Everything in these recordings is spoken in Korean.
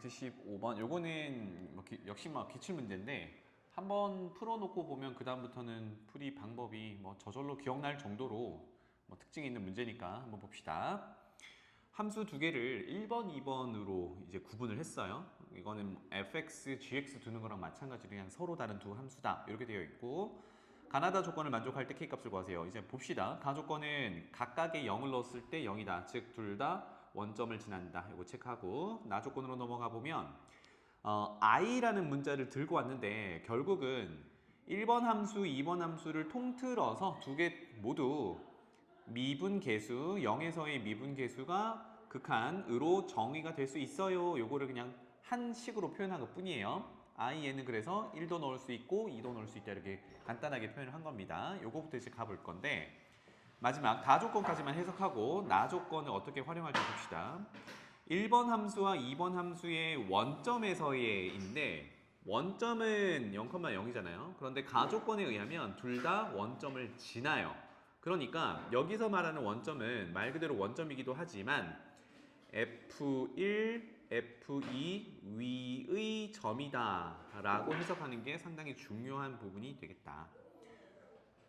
175번 요거는 역시 기출 문제인데 한번 풀어놓고 보면 그 다음부터는 풀이 방법이 저절로 기억날 정도로 특징이 있는 문제니까 한번 봅시다. 함수 두 개를 1번, 2번으로 이제 구분을 했어요. 이거는 fx, gx 두는 거랑 마찬가지로 그냥 서로 다른 두 함수다 이렇게 되어 있고, 가나다 조건을 만족할 때 k값을 구하세요. 이제 봅시다. 가 조건은 각각의 0을 넣었을 때 0이다. 즉 둘 다 원점을 지난다. 이거 체크하고 나 조건으로 넘어가 보면 i라는 문자를 들고 왔는데 결국은 1번 함수, 2번 함수를 통틀어서 두 개 모두 미분계수, 0에서의 미분계수가 극한으로 정의가 될 수 있어요. 요거를 그냥 한 식으로 표현한 것 뿐이에요. i에는 그래서 1도 넣을 수 있고 2도 넣을 수 있다 이렇게 간단하게 표현을 한 겁니다. 요거부터 이제 가볼 건데, 마지막 다 조건까지만 해석하고 나 조건을 어떻게 활용할지 봅시다. 1번 함수와 2번 함수의 원점에서의인데 원점은 0,0이잖아요. 그런데 가 조건에 의하면 둘 다 원점을 지나요. 그러니까 여기서 말하는 원점은 말 그대로 원점이기도 하지만 F1, F2 위의 점이다 라고 해석하는 게 상당히 중요한 부분이 되겠다.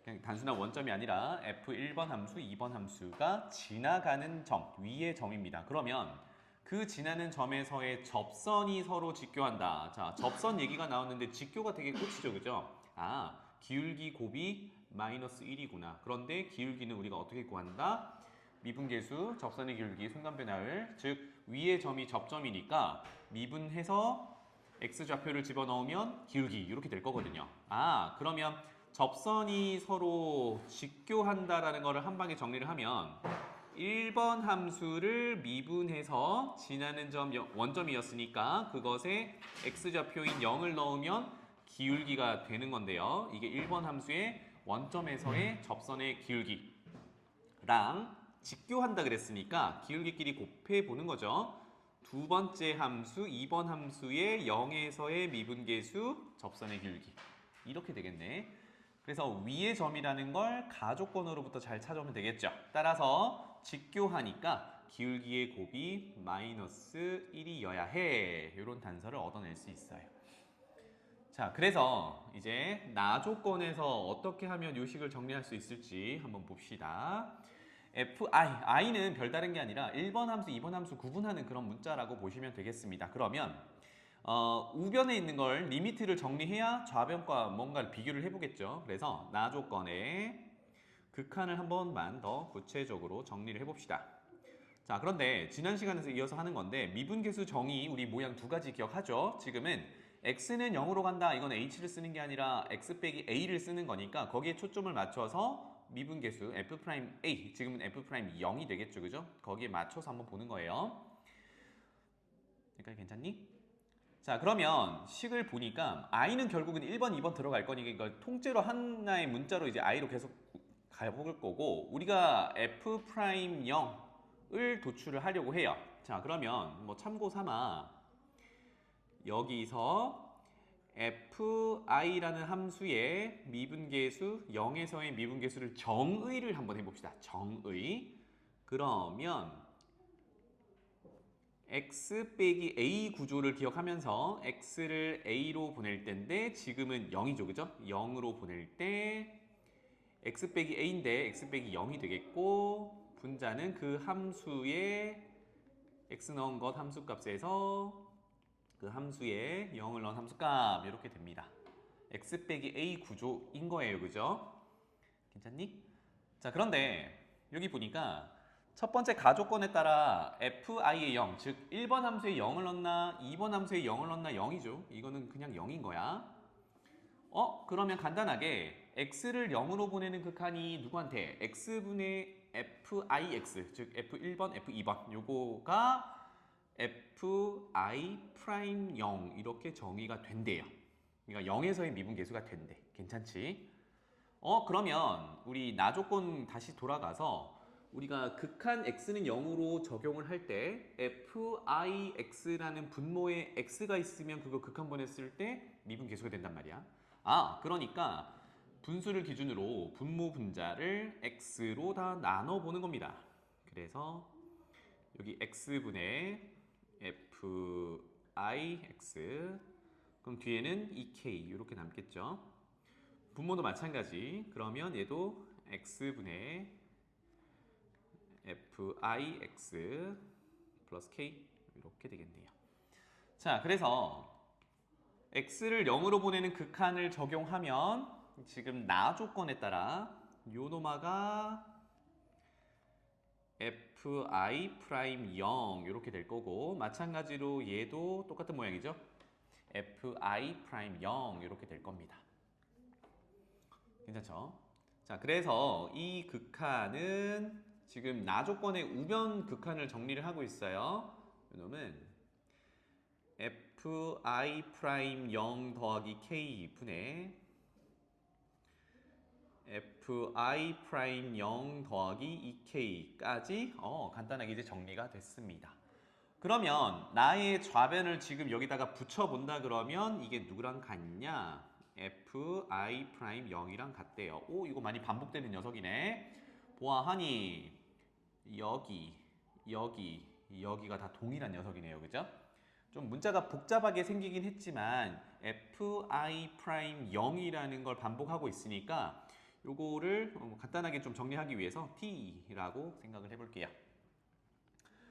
그냥 단순한 원점이 아니라 F1번 함수, 2번 함수가 지나가는 점, 위의 점입니다. 그러면 그 지나는 점에서의 접선이 서로 직교한다. 자, 접선 얘기가 나왔는데 직교가 되게 끝이죠, 그죠? 아, 기울기 곱이 마이너스 1이구나. 그런데 기울기는 우리가 어떻게 구한다? 미분계수, 접선의 기울기, 순간변화율, 즉 위의 점이 접점이니까 미분해서 x좌표를 집어넣으면 기울기 이렇게 될 거거든요. 아, 그러면 접선이 서로 직교한다라는 것을 한 방에 정리를 하면 1번 함수를 미분해서 지나는 점 원점이었으니까 그것에 x좌표인 0을 넣으면 기울기가 되는 건데요. 이게 1번 함수의 원점에서의 접선의 기울기랑 직교한다 그랬으니까 기울기끼리 곱해 보는 거죠. 두 번째 함수, 2번 함수의 0에서의 미분계수, 접선의 기울기. 이렇게 되겠네. 그래서 위의 점이라는 걸 가조건으로부터 잘 찾아오면 되겠죠. 따라서 직교하니까 기울기의 곱이 마이너스 1이어야 해. 이런 단서를 얻어낼 수 있어요. 자, 그래서 이제 나 조건에서 어떻게 하면 이 식을 정리할 수 있을지 한번 봅시다. i는 별다른 게 아니라 1번 함수, 2번 함수 구분하는 그런 문자라고 보시면 되겠습니다. 그러면 우변에 있는 걸 리미트를 정리해야 좌변과 뭔가를 비교를 해보겠죠. 그래서 나 조건의 극한을 한 번만 더 구체적으로 정리를 해봅시다. 자, 그런데 지난 시간에서 이어서 하는 건데 미분계수 정의 우리 모양 두 가지 기억하죠? 지금은 x는 0으로 간다. 이건 h를 쓰는 게 아니라 x 빼기 a를 쓰는 거니까 거기에 초점을 맞춰서 미분계수 f'A, 지금은 f'0이 되겠죠, 그죠? 거기에 맞춰서 한번 보는 거예요. 여기까지 괜찮니? 자, 그러면 식을 보니까 i는 결국은 1번, 2번 들어갈 거니까 이걸 통째로 하나의 문자로 이제 i로 계속 가볼 거고, 우리가 f'0을 도출을 하려고 해요. 자, 그러면 참고 삼아 여기서 fi라는 함수의 미분계수, 0에서의 미분계수를 정의를 한번 해봅시다. 정의. 그러면 x 빼기 a 구조를 기억하면서 x를 a로 보낼 때인데 지금은 0이죠, 그죠? 0으로 보낼 때 x 빼기 a인데 x 빼기 0이 되겠고, 분자는 그 함수에 x 넣은 것 함수값에서 그 함수에 0을 넣은 함수값 이렇게 됩니다. x 빼기 a 구조인 거예요, 그죠? 괜찮니? 자, 그런데 여기 보니까 첫 번째 가조건에 따라 fi의 0, 즉 1번 함수에 0을 넣나 2번 함수에 0을 넣나 0이죠. 이거는 그냥 0인 거야. 그러면 간단하게 x를 0으로 보내는 극한이 누구한테? x분의 fix, 즉 f1번, f2번 요거가 fi'0 이렇게 정의가 된대요. 그러니까 0에서의 미분계수가 된대. 괜찮지? 그러면 우리 나 조건 다시 돌아가서 우리가 극한 x는 0으로 적용을 할 때 fix라는 분모에 x가 있으면 그거 극한번했을 때 미분계수가 된단 말이야. 아, 그러니까 분수를 기준으로 분모 분자를 x로 다 나눠보는 겁니다. 그래서 여기 x분의 fix. 그럼 뒤에는 ek 이렇게 남겠죠. 분모도 마찬가지. 그러면 얘도 x분의 fix 플러스 k 이렇게 되겠네요. 자, 그래서 x를 0으로 보내는 극한을 적용하면 지금 나 조건에 따라 요 노마가 fi 프라임 0 이렇게 될 거고 마찬가지로 얘도 똑같은 모양이죠. fi 프라임 0 이렇게 될 겁니다. 괜찮죠? 자, 그래서 이 극한은 지금 나 조건의 우변 극한을 정리를 하고 있어요. 이놈은 fi 프라임 0 더하기 k 분의 fi 프라임 0 더하기 2k까지 간단하게 이제 정리가 됐습니다. 그러면 나의 좌변을 지금 여기다가 붙여본다 그러면 이게 누구랑 같냐? fi 프라임 0이랑 같대요. 오, 이거 많이 반복되는 녀석이네. 보아하니 여기가 다 동일한 녀석이네요. 그죠? 좀 문자가 복잡하게 생기긴 했지만 fi 프라임 0이라는 걸 반복하고 있으니까 요거를 간단하게 좀 정리하기 위해서 t라고 생각을 해볼게요.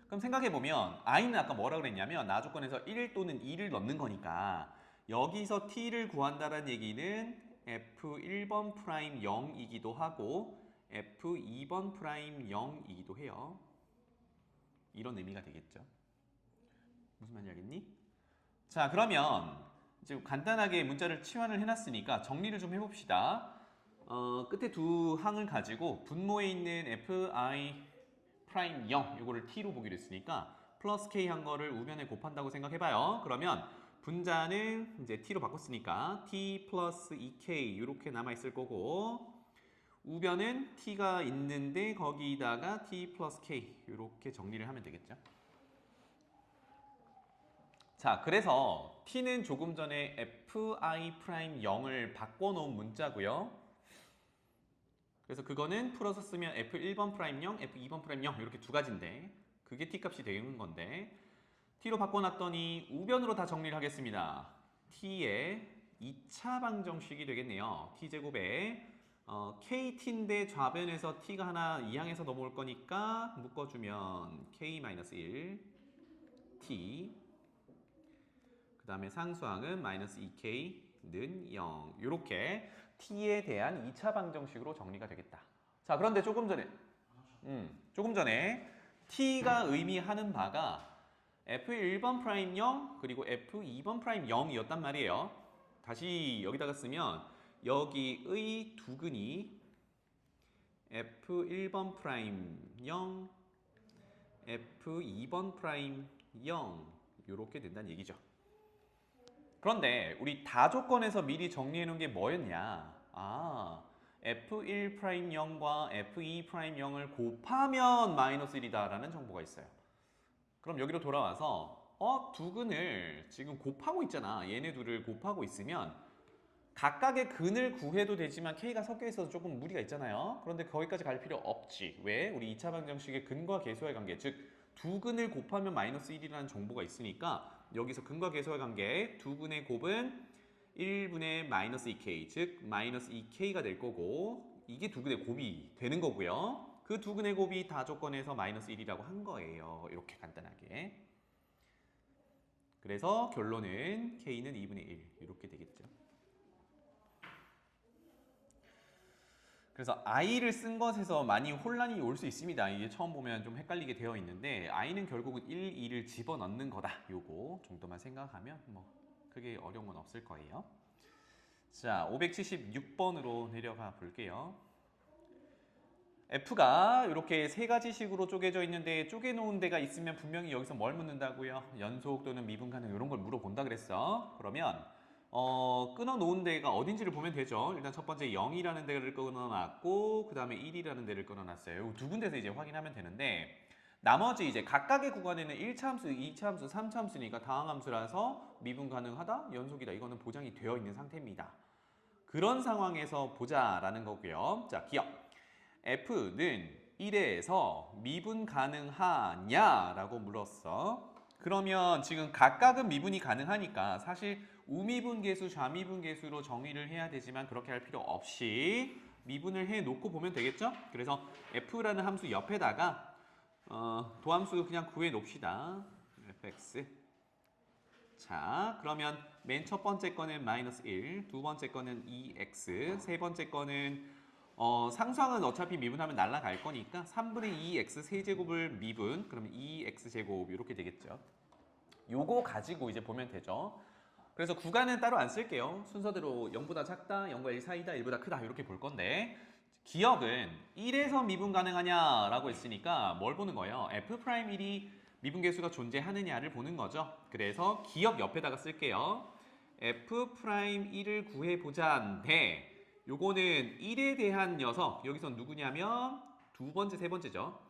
그럼 생각해보면 i는 아까 뭐라 그랬냐면 나 조건에서 1 또는 2를 넣는 거니까 여기서 t를 구한다는 얘기는 f1번 프라임 0이기도 하고 f2번 프라임 0이기도 해요. 이런 의미가 되겠죠. 무슨 말인지 알겠니? 자, 그러면 이제 간단하게 문자를 치환을 해놨으니까 정리를 좀 해봅시다. 끝에 두 항을 가지고 분모에 있는 fi 프라임 0 이거를 t로 보기로 했으니까 플러스 k 한 거를 우변에 곱한다고 생각해봐요. 그러면 분자는 이제 t로 바꿨으니까 t 플러스 2k 이렇게 남아있을 거고 우변은 t가 있는데 거기다가 t 플러스 k 이렇게 정리를 하면 되겠죠. 자, 그래서 t는 조금 전에 fi 프라임 0을 바꿔놓은 문자고요. 그래서 그거는 풀어서 쓰면 f1번 프라임 0, f2번 프라임 0 이렇게 두 가지인데 그게 t 값이 되는 건데 t로 바꿔놨더니 우변으로 다 정리를 하겠습니다. t의 2차 방정식이 되겠네요. t제곱에 kt인데 좌변에서 t가 하나 이항에서 넘어올 거니까 묶어주면 k-1 t 그 다음에 상수항은 마이너스 2k는 0 이렇게 t에 대한 2차 방정식으로 정리가 되겠다. 자, 그런데 조금 전에 t가 의미하는 바가 f1번 프라임 0 그리고 f2번 프라임 0이었단 말이에요. 다시 여기다가 쓰면 여기의 두근이 f1번 프라임 0 f2번 프라임 0 이렇게 된다는 얘기죠. 그런데 우리 다조건에서 미리 정리해 놓은 게 뭐였냐? f1 프라임 0과 f2 프라임 0을 곱하면 마이너스 1이다라는 정보가 있어요. 그럼 여기로 돌아와서 두근을 지금 곱하고 있잖아. 얘네 둘을 곱하고 있으면 각각의 근을 구해도 되지만 k가 섞여 있어서 조금 무리가 있잖아요. 그런데 거기까지 갈 필요 없지. 왜? 우리 2차 방정식의 근과 계수의 관계, 즉 두 근을 곱하면 마이너스 1이라는 정보가 있으니까 여기서 근과 계수의 관계 두 근의 곱은 1분의 마이너스 2k, 즉 마이너스 2k가 될 거고 이게 두 근의 곱이 되는 거고요. 그 두 근의 곱이 다조건에서 마이너스 1이라고 한 거예요. 이렇게 간단하게. 그래서 결론은 k는 2분의 1 이렇게 되겠죠. 그래서 i를 쓴 것에서 많이 혼란이 올 수 있습니다. 이게 처음 보면 좀 헷갈리게 되어 있는데 i는 결국은 1, 2를 집어넣는 거다. 요거 정도만 생각하면 뭐 크게 어려운 건 없을 거예요. 자, 576번으로 내려가 볼게요. F가 이렇게 세 가지 식으로 쪼개져 있는데 쪼개놓은 데가 있으면 분명히 여기서 뭘 묻는다고요? 연속 또는 미분 가능 이런 걸 물어본다 그랬어. 그러면 끊어놓은 데가 어딘지를 보면 되죠. 일단 첫 번째 0이라는 데를 끊어놨고 그 다음에 1이라는 데를 끊어놨어요. 두 군데서 이제 확인하면 되는데 나머지 이제 각각의 구간에는 1차 함수, 2차 함수, 3차 함수니까 다항함수라서 미분 가능하다, 연속이다. 이거는 보장이 되어 있는 상태입니다. 그런 상황에서 보자라는 거고요. 자, 기억. F는 1에서 미분 가능하냐라고 물었어. 그러면 지금 각각은 미분이 가능하니까 사실 우미분계수, 좌미분계수로 정의를 해야 되지만 그렇게 할 필요 없이 미분을 해놓고 보면 되겠죠? 그래서 f라는 함수 옆에다가 도함수 그냥 구해 놓읍시다. fx. 자, 그러면 맨 첫 번째 거는 마이너스 1, 두 번째 거는 2x, 세 번째 거는 상수항은 어차피 미분하면 날아갈 거니까 3분의 2x 세제곱을 미분, 그러면 2x 제곱 이렇게 되겠죠. 요거 가지고 이제 보면 되죠. 그래서 구간은 따로 안 쓸게요. 순서대로 0보다 작다, 0과 1 사이다, 1보다 크다 이렇게 볼 건데 기억은 1에서 미분 가능하냐라고 했으니까 뭘 보는 거예요? f'1이 미분계수가 존재하느냐를 보는 거죠. 그래서 기억 옆에다가 쓸게요. f'1을 구해보자인데 요거는 1에 대한 녀석, 여기서 누구냐면 두 번째, 세 번째죠.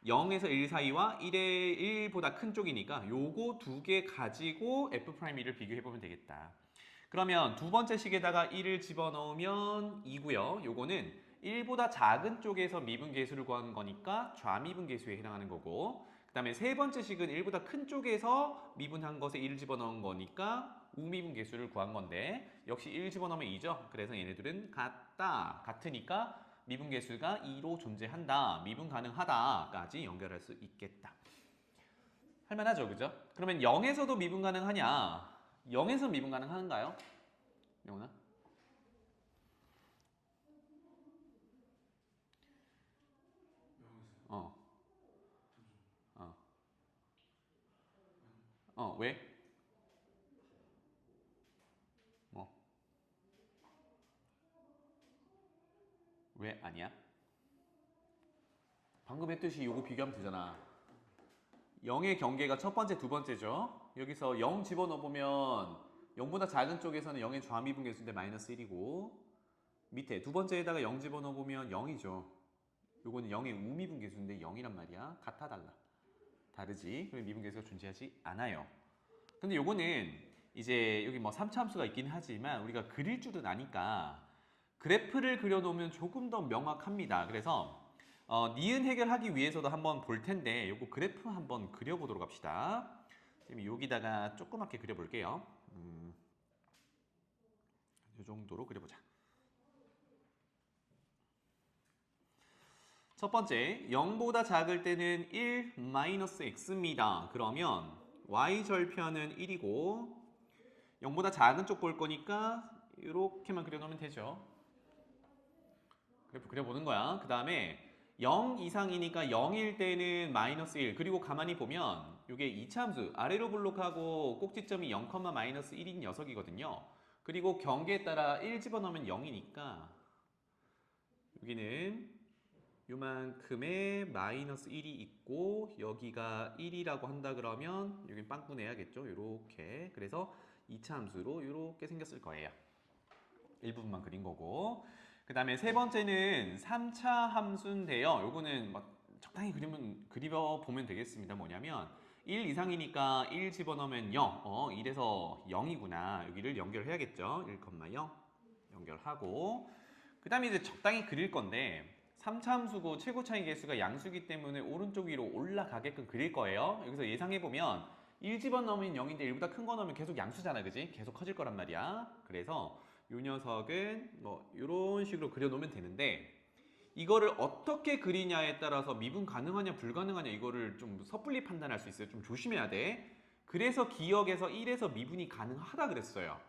0에서 1 사이와 1보다 큰 쪽이니까 요거 두 개 가지고 f'1을 비교해보면 되겠다. 그러면 두 번째 식에다가 1을 집어넣으면 2고요. 요거는 1보다 작은 쪽에서 미분계수를 구하는 거니까 좌미분계수에 해당하는 거고 그 다음에 세 번째 식은 1보다 큰 쪽에서 미분한 것에 1을 집어넣은 거니까 우미분계수를 구한 건데 역시 1 집어넣으면 2죠. 그래서 얘네들은 같으니까 미분계수가 2로 존재한다, 미분 가능하다까지 연결할 수 있겠다. 할만하죠, 그죠? 그러면 0에서도 미분 가능하냐? 0에서 미분 가능한가요? 영훈아? 어. 왜? 뭐? 왜 아니야? 방금 했듯이 요거 비교하면 되잖아. 0의 경계가 첫 번째, 두 번째죠. 여기서 0 집어넣어보면 0보다 작은 쪽에서는 0의 좌미분계수인데 마이너스 1이고 밑에 두 번째에다가 0 집어넣어보면 0이죠. 요거는 0의 우미분계수인데 0이란 말이야. 같아 달라? 다르지. 그럼 미분계수가 존재하지 않아요. 근데 요거는 이제 여기 뭐 3차 함수가 있긴 하지만 우리가 그릴 줄은 아니까 그래프를 그려놓으면 조금 더 명확합니다. 그래서 니은 해결하기 위해서도 한번 볼 텐데 요거 그래프 한번 그려보도록 합시다. 지금 여기다가 조그맣게 그려볼게요. 이 정도로 그려보자. 첫 번째, 0보다 작을 때는 1 마이너스 x입니다. 그러면 y절편은 1이고 0보다 작은 쪽 볼 거니까 이렇게만 그려놓으면 되죠. 그래프 그려보는 거야. 그 다음에 0 이상이니까 0일 때는 마이너스 1. 그리고 가만히 보면 이게 이차함수 아래로 블록하고 꼭지점이 0, 마이너스 1인 녀석이거든요. 그리고 경계에 따라 1 집어넣으면 0이니까 여기는 요만큼의 마이너스 1이 있고 여기가 1이라고 한다 그러면 여긴 빵꾸 내야겠죠. 요렇게. 그래서 2차 함수로 요렇게 생겼을 거예요. 일부분만 그린 거고. 그 다음에 세 번째는 3차 함수인데요. 요거는 적당히 그려보면 되겠습니다. 뭐냐면 1 이상이니까 1 집어넣으면 0. 1에서 0이구나. 여기를 연결해야겠죠. 1,0 연결하고 그 다음에 이제 적당히 그릴 건데 3차 함수고 최고 차이 계수가 양수기 때문에 오른쪽 위로 올라가게끔 그릴 거예요. 여기서 예상해보면 1 집어넣으면 0인데 1보다 큰 거 넣으면 계속 양수잖아, 그지? 계속 커질 거란 말이야. 그래서 이 녀석은 뭐 이런 식으로 그려놓으면 되는데 이거를 어떻게 그리냐에 따라서 미분 가능하냐 불가능하냐 이거를 좀 섣불리 판단할 수 있어요. 좀 조심해야 돼. 그래서 기억에서 1에서 미분이 가능하다 그랬어요.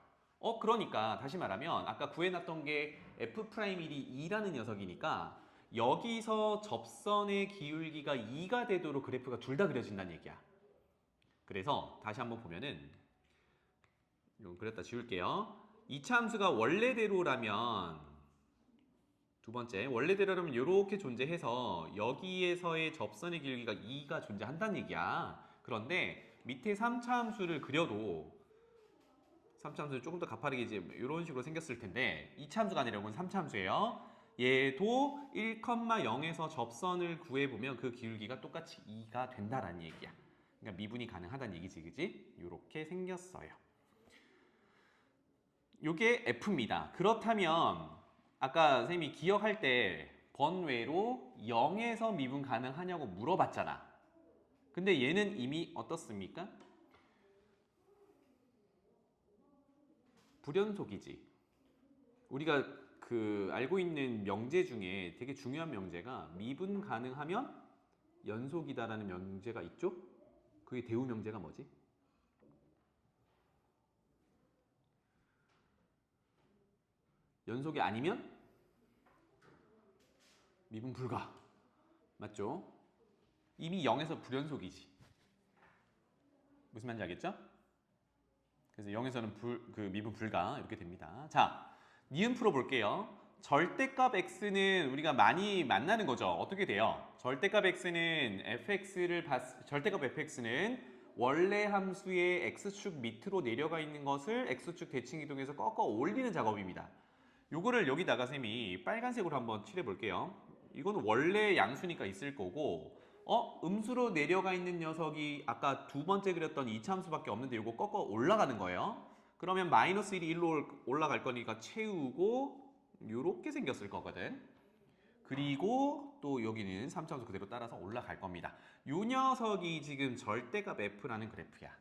그러니까 다시 말하면 아까 구해놨던 게 f'1이 2라는 녀석이니까 여기서 접선의 기울기가 2가 되도록 그래프가 둘 다 그려진다는 얘기야. 그래서 다시 한번 보면은 이건 그렸다 지울게요. 2차 함수가 원래대로라면 두 번째 원래대로라면 이렇게 존재해서 여기에서의 접선의 기울기가 2가 존재한다는 얘기야. 그런데 밑에 3차 함수를 그려도 3차 함수는 조금 더 가파르게 이제 이런 식으로 생겼을 텐데 2차 함수가 아니라 이건 3차 함수예요. 얘도 1,0에서 접선을 구해보면 그 기울기가 똑같이 2가 된다라는 얘기야. 그러니까 미분이 가능하다는 얘기지, 그지? 이렇게 생겼어요. 요게 F입니다. 그렇다면 아까 선생님이 기억할 때 번외로 0에서 미분 가능하냐고 물어봤잖아. 근데 얘는 이미 어떻습니까? 불연속이지. 우리가 그 알고 있는 명제 중에 되게 중요한 명제가 미분 가능하면 연속이다라는 명제가 있죠? 그게 대우 명제가 뭐지? 연속이 아니면 미분 불가. 맞죠? 이미 0에서 불연속이지. 무슨 말인지 알겠죠? 그래서 0에서는 미분 불가 이렇게 됩니다. 자, 니은 풀어볼게요. 절대값 x는 우리가 많이 만나는 거죠. 어떻게 돼요? 절대값 fx는 원래 함수의 x축 밑으로 내려가 있는 것을 x축 대칭 이동해서 꺾어 올리는 작업입니다. 요거를 여기다가 쌤이 빨간색으로 한번 칠해 볼게요. 이거는 원래 양수니까 있을 거고 음수로 내려가 있는 녀석이 아까 두 번째 그렸던 이차함수밖에 없는데 이거 꺾어 올라가는 거예요. 그러면 마이너스 1이 1로 올라갈 거니까 채우고 이렇게 생겼을 거거든. 그리고 또 여기는 3차함수 그대로 따라서 올라갈 겁니다. 이 녀석이 지금 절대값 f라는 그래프야.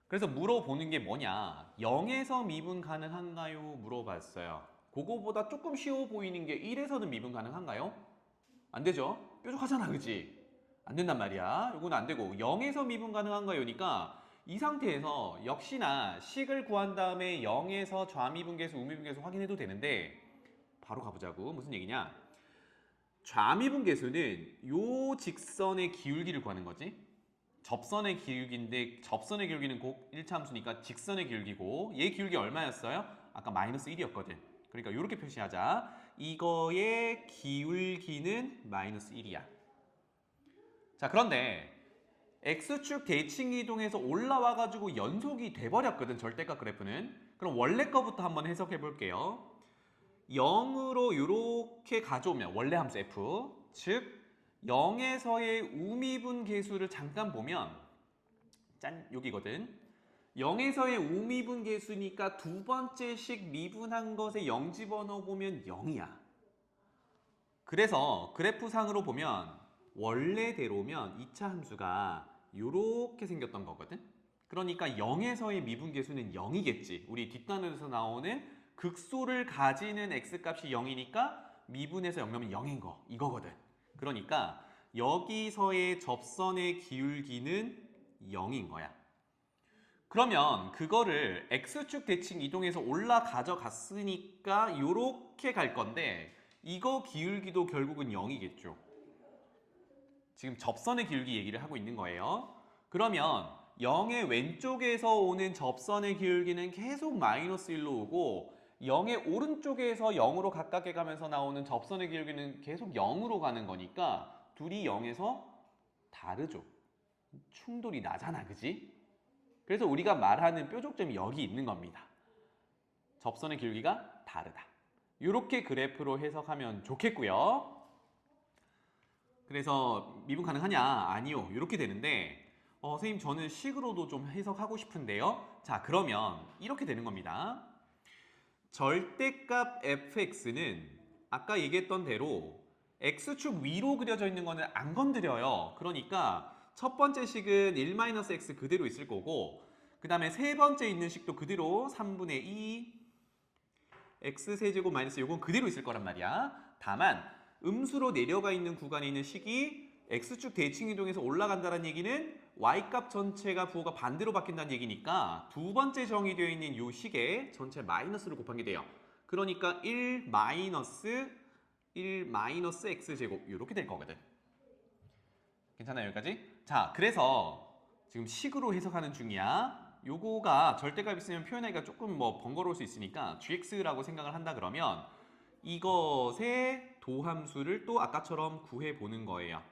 그래서 물어보는 게 뭐냐? 0에서 미분 가능한가요? 물어봤어요. 그거보다 조금 쉬워 보이는 게 1에서는 미분 가능한가요? 안 되죠? 뾰족하잖아, 그치? 안 된단 말이야. 이건 안 되고 0에서 미분 가능한가요니까 이 상태에서 역시나 식을 구한 다음에 0에서 좌미분계수, 우미분계수 확인해도 되는데 바로 가보자고. 무슨 얘기냐? 좌미분계수는 요 직선의 기울기를 구하는 거지. 접선의 기울기인데 접선의 기울기는 곧 1차 함수니까 직선의 기울기고 얘 기울기 얼마였어요? 아까 마이너스 1이었거든. 그러니까 이렇게 표시하자. 이거의 기울기는 마이너스 1이야. 자, 그런데 x축 대칭 이동해서 올라와가지고 연속이 돼버렸거든, 절대값 그래프는. 그럼 원래 거부터 한번 해석해 볼게요. 0으로 이렇게 가져오면 원래 함수 f, 즉 0에서의 우미분 계수를 잠깐 보면 짠, 여기거든. 0에서의 우미분 계수니까 두 번째 식 미분한 것에 0 집어넣어 보면 0이야. 그래서 그래프상으로 보면 원래대로면 2차 함수가 이렇게 생겼던 거거든. 그러니까 0에서의 미분 계수는 0이겠지. 우리 뒷단에서 나오는 극소를 가지는 x값이 0이니까 미분해서 0 넣으면 0인 거 이거거든. 그러니까 여기서의 접선의 기울기는 0인 거야. 그러면 그거를 x축 대칭 이동해서 올라 가져갔으니까 이렇게 갈 건데 이거 기울기도 결국은 0이겠죠. 지금 접선의 기울기 얘기를 하고 있는 거예요. 그러면 0의 왼쪽에서 오는 접선의 기울기는 계속 마이너스 1로 오고 0의 오른쪽에서 0으로 가깝게 가면서 나오는 접선의 기울기는 계속 0으로 가는 거니까 둘이 0에서 다르죠. 충돌이 나잖아, 그지? 그래서 우리가 말하는 뾰족점이 여기 있는 겁니다. 접선의 기울기가 다르다. 이렇게 그래프로 해석하면 좋겠고요. 그래서 미분 가능하냐? 아니요. 이렇게 되는데 선생님 저는 식으로도 좀 해석하고 싶은데요. 자, 그러면 이렇게 되는 겁니다. 절대값 fx는 아까 얘기했던 대로 x축 위로 그려져 있는 거는 안 건드려요. 그러니까 첫 번째 식은 1-x 그대로 있을 거고 그 다음에 세 번째 있는 식도 그대로 3분의 2 x세제곱 마이너스 요건 그대로 있을 거란 말이야. 다만 음수로 내려가 있는 구간에 있는 식이 x축 대칭 이동해서 올라간다는 얘기는 y값 전체가 부호가 반대로 바뀐다는 얘기니까 두 번째 정의되어 있는 이 식에 전체 마이너스를 곱한 게 돼요. 그러니까 1 마이너스 x제곱 이렇게 될 거거든. 괜찮아요, 여기까지? 자, 그래서 지금 식으로 해석하는 중이야. 요거가 절대값 있으면 표현하기가 조금 번거로울 수 있으니까 gx라고 생각을 한다 그러면 이것의 도함수를 또 아까처럼 구해보는 거예요.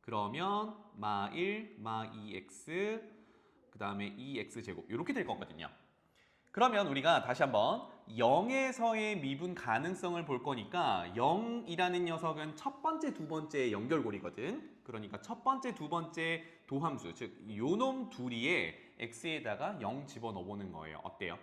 그러면 마 1, 마 2x, 그 다음에 2x제곱 이렇게 될 거거든요. 그러면 우리가 다시 한번 0에서의 미분 가능성을 볼 거니까 0이라는 녀석은 첫 번째, 두 번째 연결고리거든. 그러니까 첫 번째, 두 번째 도함수, 즉 요놈 둘이에 x에다가 0 집어넣어보는 거예요. 어때요?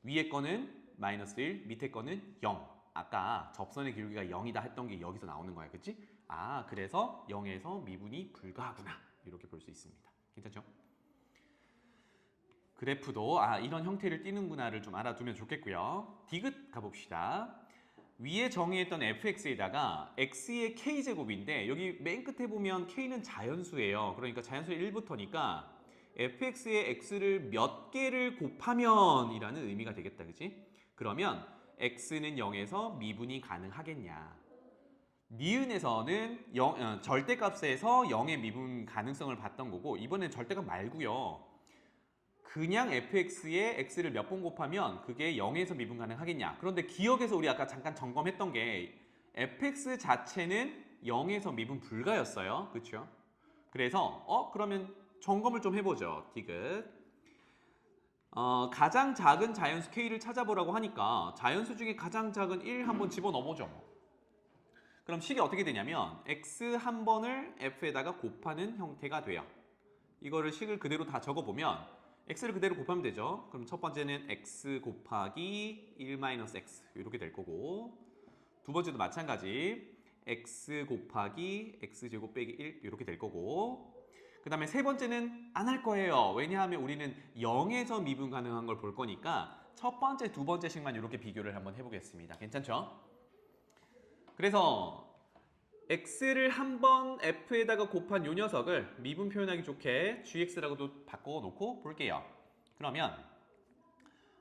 위에 거는 마이너스 1, 밑에 거는 0. 아까 접선의 기울기가 0이다 했던 게 여기서 나오는 거야. 그치? 아, 그래서 0에서 미분이 불가하구나. 이렇게 볼 수 있습니다. 괜찮죠? 그래프도 이런 형태를 띠는구나를 좀 알아두면 좋겠고요. 디귿 가봅시다. 위에 정의했던 fx에다가 x의 k제곱인데 여기 맨 끝에 보면 k는 자연수예요. 그러니까 자연수의 1부터니까 fx의 x를 몇 개를 곱하면 이라는 의미가 되겠다. 그치? 그러면 x는 0에서 미분이 가능하겠냐. 니은에서는 절대값에서 0의 미분 가능성을 봤던 거고 이번엔 절대값 말고요. 그냥 fx에 x를 몇 번 곱하면 그게 0에서 미분 가능하겠냐. 그런데 기억에서 우리 아까 잠깐 점검했던 게 fx 자체는 0에서 미분 불가였어요. 그렇죠? 그래서 그러면 점검을 좀 해보죠. 디귿. 가장 작은 자연수 k를 찾아보라고 하니까 자연수 중에 가장 작은 1 한번 집어넣어보죠. 그럼 식이 어떻게 되냐면 x 한 번을 f에다가 곱하는 형태가 돼요. 이거를 식을 그대로 다 적어보면 x를 그대로 곱하면 되죠. 그럼 첫 번째는 x 곱하기 1-x 이렇게 될 거고 두 번째도 마찬가지 x 곱하기 x제곱 빼기 1 이렇게 될 거고 그 다음에 세 번째는 안 할 거예요. 왜냐하면 우리는 0에서 미분 가능한 걸 볼 거니까 첫 번째, 두 번째씩만 이렇게 비교를 한번 해보겠습니다. 괜찮죠? 그래서 x를 한번 f에다가 곱한 요 녀석을 미분 표현하기 좋게 gx라고도 바꿔놓고 볼게요. 그러면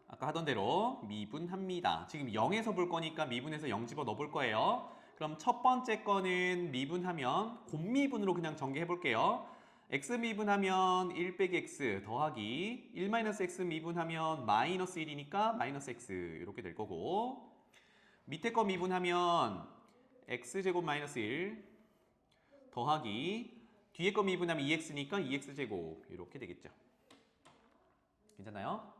아까 하던 대로 미분합니다. 지금 0에서 볼 거니까 미분해서 0 집어 넣어볼 거예요. 그럼 첫 번째 거는 미분하면 곱미분으로 그냥 전개해 볼게요. x 미분하면 1 빼기 x 더하기 1-x 미분하면 마이너스 1이니까 마이너스 x 이렇게 될 거고 밑에 거 미분하면 x제곱 마이너스 1 더하기 뒤에 거 미분하면 2x니까 2x제곱 이렇게 되겠죠. 괜찮나요?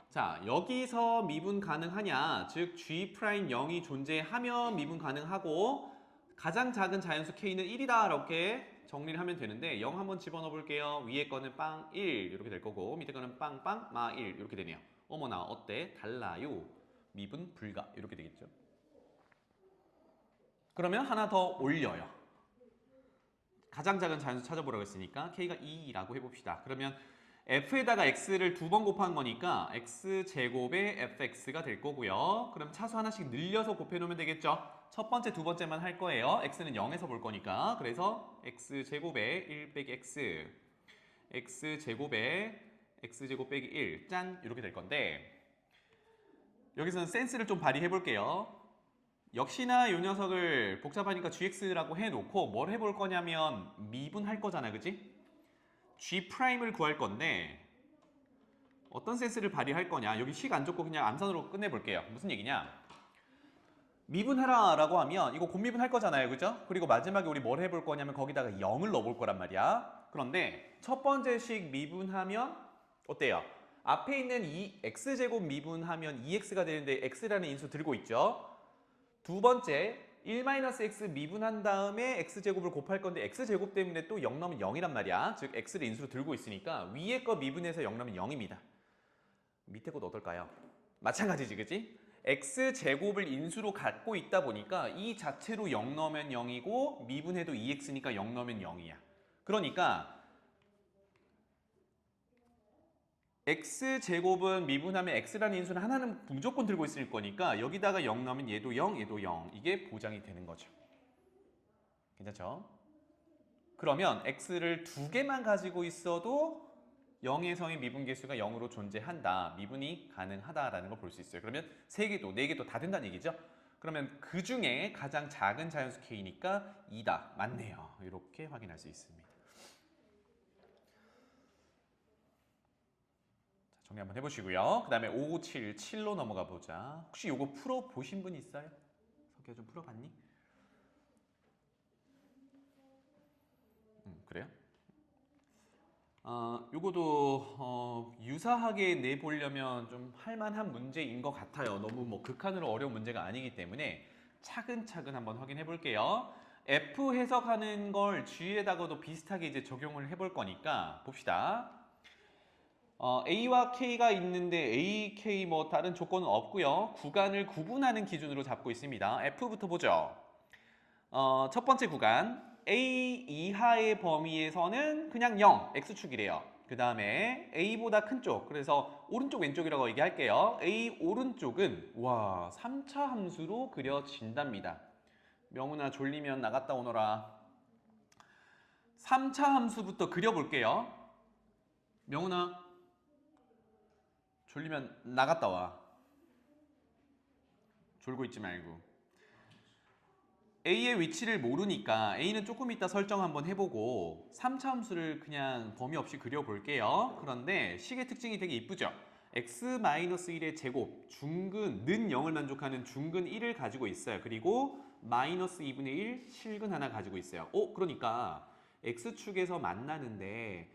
자, 여기서 미분 가능하냐? 즉 g'0이 존재하면 미분 가능하고 가장 작은 자연수 k는 1이다 이렇게 정리를 하면 되는데 0 한번 집어넣어 볼게요. 위에 거는 빵 1 이렇게 될 거고 밑에 거는 빵빵 마 1 이렇게 되네요. 어머나 어때? 달라요. 미분 불가 이렇게 되겠죠. 그러면 하나 더 올려요. 가장 작은 자연수 찾아보라고 했으니까 k가 2라고 해봅시다. 그러면 f에다가 x를 두 번 곱한 거니까 x제곱의 fx가 될 거고요. 그럼 차수 하나씩 늘려서 곱해놓으면 되겠죠. 첫 번째, 두 번째만 할 거예요. x는 0에서 볼 거니까. 그래서 x제곱의 1 빼기 x x제곱의 x제곱 빼기 1 짠! 이렇게 될 건데 여기서는 센스를 좀 발휘해 볼게요. 역시나 이 녀석을 복잡하니까 gx라고 해놓고 뭘 해볼 거냐면 미분할 거잖아, 그치? g'을 구할 건데 어떤 센스를 발휘할 거냐? 여기 식 안 줬고 그냥 암산으로 끝내볼게요. 무슨 얘기냐? 미분해라 라고 하면 이거 곱미분할 거잖아요, 그죠? 그리고 마지막에 우리 뭘 해볼 거냐면 거기다가 0을 넣어볼 거란 말이야. 그런데 첫 번째 식 미분하면 어때요? 앞에 있는 이 x제곱 미분하면 2x가 되는데 x라는 인수 들고 있죠? 두 번째 1-x 미분한 다음에 x제곱을 곱할 건데 x제곱 때문에 또 0 넣으면 0이란 말이야. 즉 x를 인수로 들고 있으니까 위에 거 미분해서 0 넣으면 0입니다. 밑에 것도 어떨까요? 마찬가지지, 그치? x제곱을 인수로 갖고 있다 보니까 이 자체로 0 넣으면 0이고 미분해도 2x니까 0 넣으면 0이야. 그러니까 x제곱은 미분하면 x라는 인수는 하나는 무조건 들고 있을 거니까 여기다가 0 넣으면 얘도 0, 얘도 0. 이게 보장이 되는 거죠. 괜찮죠? 그러면 x를 두 개만 가지고 있어도 0에서의 미분계수가 0으로 존재한다. 미분이 가능하다라는 걸 볼 수 있어요. 그러면 3개도, 4개도 다 된다는 얘기죠? 그러면 그 중에 가장 작은 자연수 k니까 2다. 맞네요. 이렇게 확인할 수 있습니다. 정리 한번 해보시고요. 그 다음에 5, 7, 7로 넘어가 보자. 혹시 이거 풀어보신 분 있어요? 석기야 좀 풀어봤니? 그래요? 요거도 유사하게 내보려면 좀 할만한 문제인 것 같아요. 너무 뭐 극한으로 어려운 문제가 아니기 때문에 차근차근 한번 확인해 볼게요. F 해석하는 걸 G에다가도 비슷하게 이제 적용을 해볼 거니까 봅시다. A와 K가 있는데 A, K 뭐 다른 조건은 없고요. 구간을 구분하는 기준으로 잡고 있습니다. F부터 보죠. 첫 번째 구간 a 이하의 범위에서는 그냥 0, x축이래요. 그 다음에 a보다 큰 쪽, 그래서 오른쪽 왼쪽이라고 얘기할게요. a 오른쪽은 와 3차 함수로 그려진답니다. 명훈아 졸리면 나갔다 오너라. 3차 함수부터 그려볼게요. 명훈아 졸리면 나갔다 와. 졸고 있지 말고. A의 위치를 모르니까 A는 조금 이따 설정 한번 해보고 3차 함수를 그냥 범위 없이 그려볼게요. 그런데 식의 특징이 되게 이쁘죠? x-1의 제곱, 중근는 0을 만족하는 중근 1을 가지고 있어요. 그리고 마이너스 2분의 1 실근 하나 가지고 있어요. 그러니까 x축에서 만나는데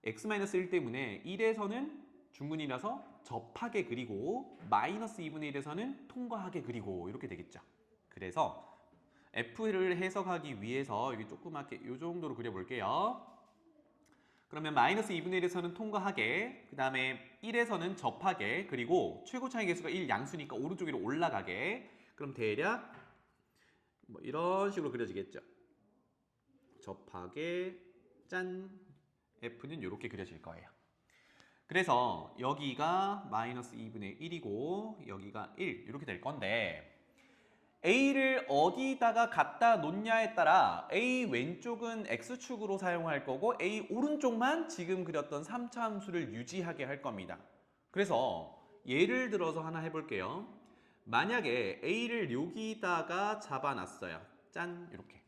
x-1 때문에 1에서는 중근이라서 접하게 그리고 마이너스 2분의 1에서는 통과하게 그리고 이렇게 되겠죠. 그래서 F를 해석하기 위해서 여기 조그맣게 이 정도로 그려볼게요. 그러면 마이너스 2분의 1에서는 통과하게, 그 다음에 1에서는 접하게, 그리고 최고 차이 계수가 1 양수니까 오른쪽 위로 올라가게. 그럼 대략 뭐 이런 식으로 그려지겠죠. 접하게, 짠, F는 이렇게 그려질 거예요. 그래서 여기가 마이너스 2분의 1이고 여기가 1 이렇게 될 건데 A를 어디다가 갖다 놓냐에 따라 A 왼쪽은 X축으로 사용할 거고 A 오른쪽만 지금 그렸던 3차 함수를 유지하게 할 겁니다. 그래서 예를 들어서 하나 해볼게요. 만약에 A를 여기다가 잡아놨어요. 짠, 이렇게